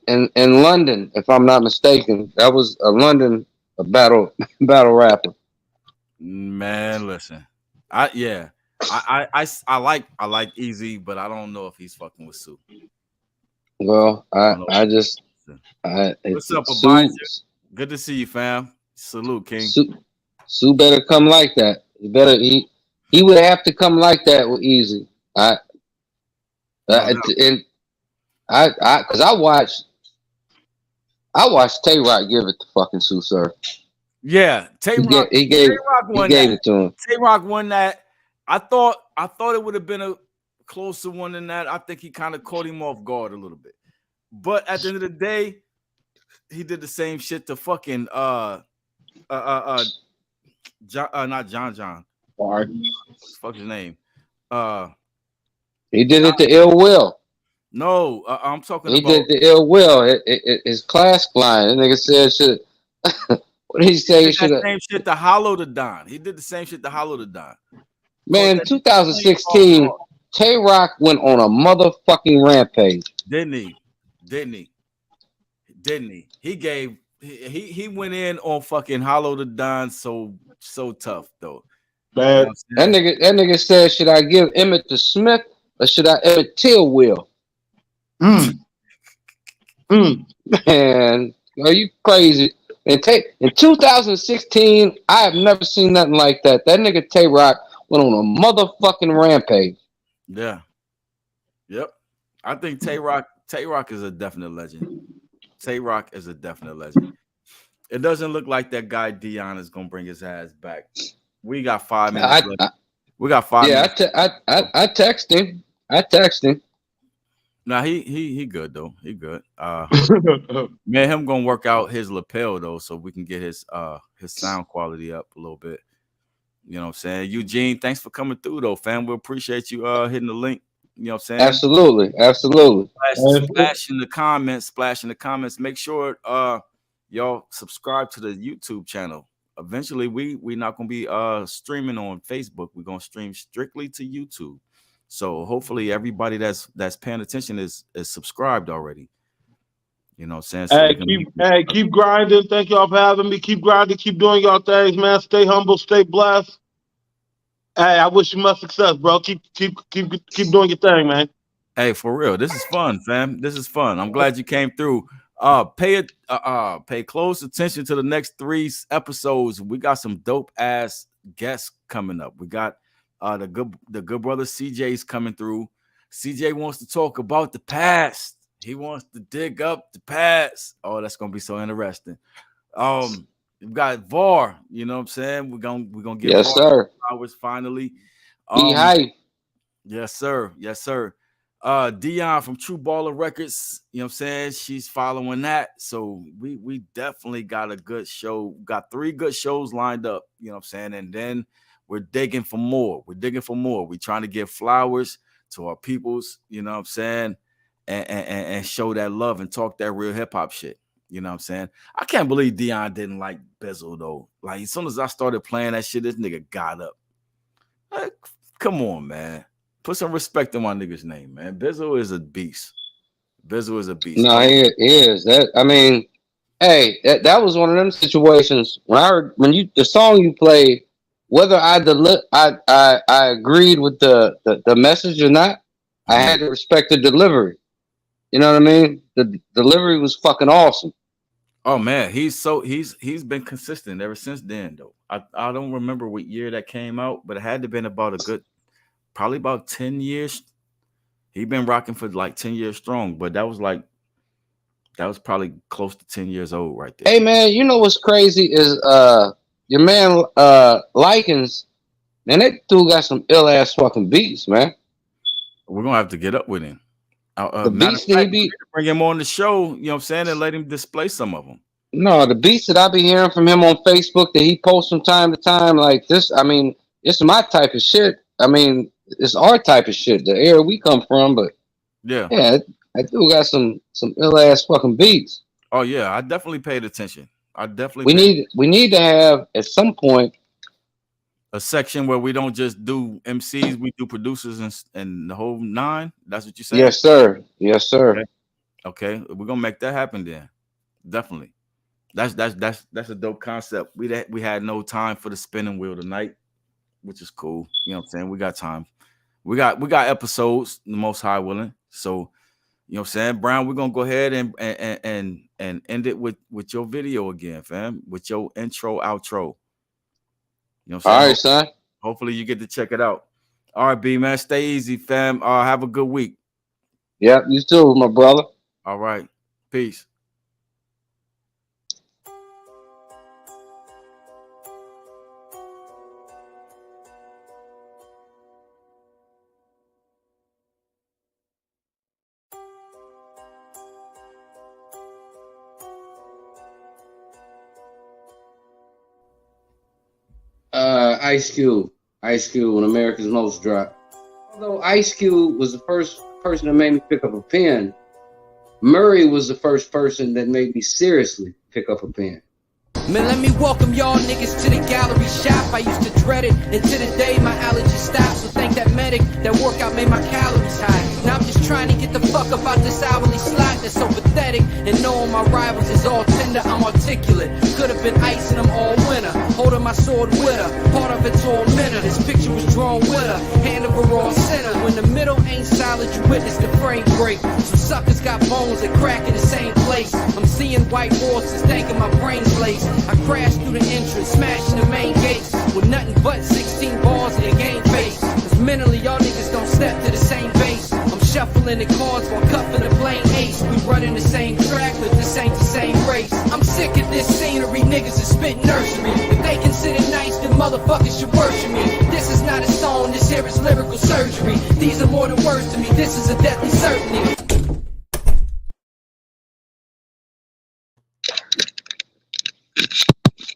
in London, if I'm not mistaken. That was a London battle rapper. Man, listen. I like Easy, but I don't know if he's fucking with Sue. Well, What's up, Abijah? Good to see you, fam. Salute, King. Sue better come like that. He would have to come like that with Easy. Because I watched Tay Rock give it to fucking Sue Surf. Yeah, Tay Rock. He gave it to him. Tay Rock won that. I thought it would have been a closer one than that. I think he kind of caught him off guard a little bit. But at the end of the day, he did the same shit to fucking John, not John. Fuck his name. He did it to Ill Will. No, I'm talking he about. He did it to Ill Will. His class line. The nigga said shit. What did he say? He did that same shit to Hollow the Don. He did the same shit to Hollow the Don. Man, 2016, Tay Rock went on a motherfucking rampage. Didn't he? He went in on fucking Hollow the Don so tough though. Bad. You know that nigga said, should I give Emmett to Smith or should I Emmett Till Will? Man, are you crazy? In 2016, I have never seen nothing like that. That nigga Tay Rock went on a motherfucking rampage. Yeah. Yep. I think Tay Rock is a definite legend. Tay Rock is a definite legend. It doesn't look like that guy Dion is gonna bring his ass back. We got 5 minutes left. We got 5 minutes. I text him. Nah, he good though. He good. Man, him gonna work out his lapel though, so we can get his sound quality up a little bit. You know what I'm saying? Eugene, thanks for coming through though, fam. We appreciate you hitting the link. You know what I'm saying? Absolutely. Splash in the comments. Make sure y'all subscribe to the YouTube channel. Eventually, we're not gonna be streaming on Facebook. We're gonna stream strictly to YouTube. So hopefully everybody that's paying attention is subscribed already. You know what I'm saying? So keep grinding. Thank y'all for having me. Keep grinding. Keep doing y'all things, man. Stay humble. Stay blessed. Hey, I wish you much success, bro. Keep doing your thing, man. Hey, for real. This is fun, fam. This is fun. I'm glad you came through. Pay close attention to the next 3 episodes. We got some dope ass guests coming up. We got the good brother CJ's coming through. CJ wants to talk about the past. He wants to dig up the past. Oh, that's gonna be so interesting. We've got VAR. You know what I'm saying? We're gonna get yes, VAR sir. Hours finally. Yes, sir. Dion from True Baller Records, you know what I'm saying? She's following that. So we definitely got a good show. Got 3 good shows lined up, you know what I'm saying? And then we're digging for more. We're trying to give flowers to our peoples, you know what I'm saying? And show that love and talk that real hip hop shit. You know what I'm saying? I can't believe Dion didn't like Bizzle though. Like as soon as I started playing that shit, this nigga got up. Like, come on, man. Put some respect in my nigga's name, man. Bizzle is a beast. No, he is. That was one of them situations when the song you played, whether I agreed with the message or not, I had to respect the delivery. You know what I mean? The delivery was fucking awesome. Oh man, he's been consistent ever since then though. I don't remember what year that came out, but it had to have been probably about 10 years. He been rocking for like 10 years strong, but that was probably close to 10 years old right there. Hey man, you know what's crazy is your man Likens, man, that dude got some ill ass fucking beats, man. We're gonna have to get up with him. The beats that he beat. Bring him on the show, you know what I'm saying, and let him display some of them. No, the beats that I be hearing from him on Facebook that he posts from time to time, like this. I mean, it's my type of shit. I mean, it's our type of shit, the area we come from. But Yeah. yeah, I do got some ill ass fucking beats. Oh yeah, I definitely paid attention. I definitely. We need to have at some point a section where we don't just do MCs, we do producers and the whole nine. That's what you said? Yes, sir. Yes, sir. Okay. We're gonna make that happen then. Definitely. That's a dope concept. We had no time for the spinning wheel tonight, which is cool. You know what I'm saying? We got time. We got episodes, the most high willing. So, you know what I'm saying, Brown, we're gonna go ahead and end it with your video again, fam, with your intro, outro. You know what I'm saying? All right, son. Hopefully you get to check it out. All right, B, man. Stay easy, fam. Have a good week. Yeah, you too, my brother. All right. Peace. Ice Cube when America's Most dropped. Although Ice Cube was the first person that made me pick up a pen, Murray was the first person that made me seriously pick up a pen. Man, let me welcome y'all niggas to the gallery shop. I used to dread it until the day my allergy stopped. So thank that medic, that workout made my calories high. Now I'm just trying to get the fuck about this hourly slot that's so pathetic. And knowing my rivals is all tender, I'm articulate. Could have been icing them all winter, holding my sword with her. Part of it's all mental. This picture was drawn with her, hand of a raw center. When the middle ain't solid, you witness the frame break. Some suckers got bones that crack in the same place. I'm seeing white horses, thinking my brain's laced. I crashed through the entrance, smashing the main gates with nothing but 16 balls in the game face. Cause mentally, y'all niggas don't step to the same base. I'm shuffling the cards while cuffing the plain ace. We running the same track, but this ain't the same race. I'm sick of this scenery, niggas is spitting nursery. If they consider nice, then motherfuckers should worship me. This is not a song, this here is lyrical surgery. These are more than words to me, this is a deadly certainty.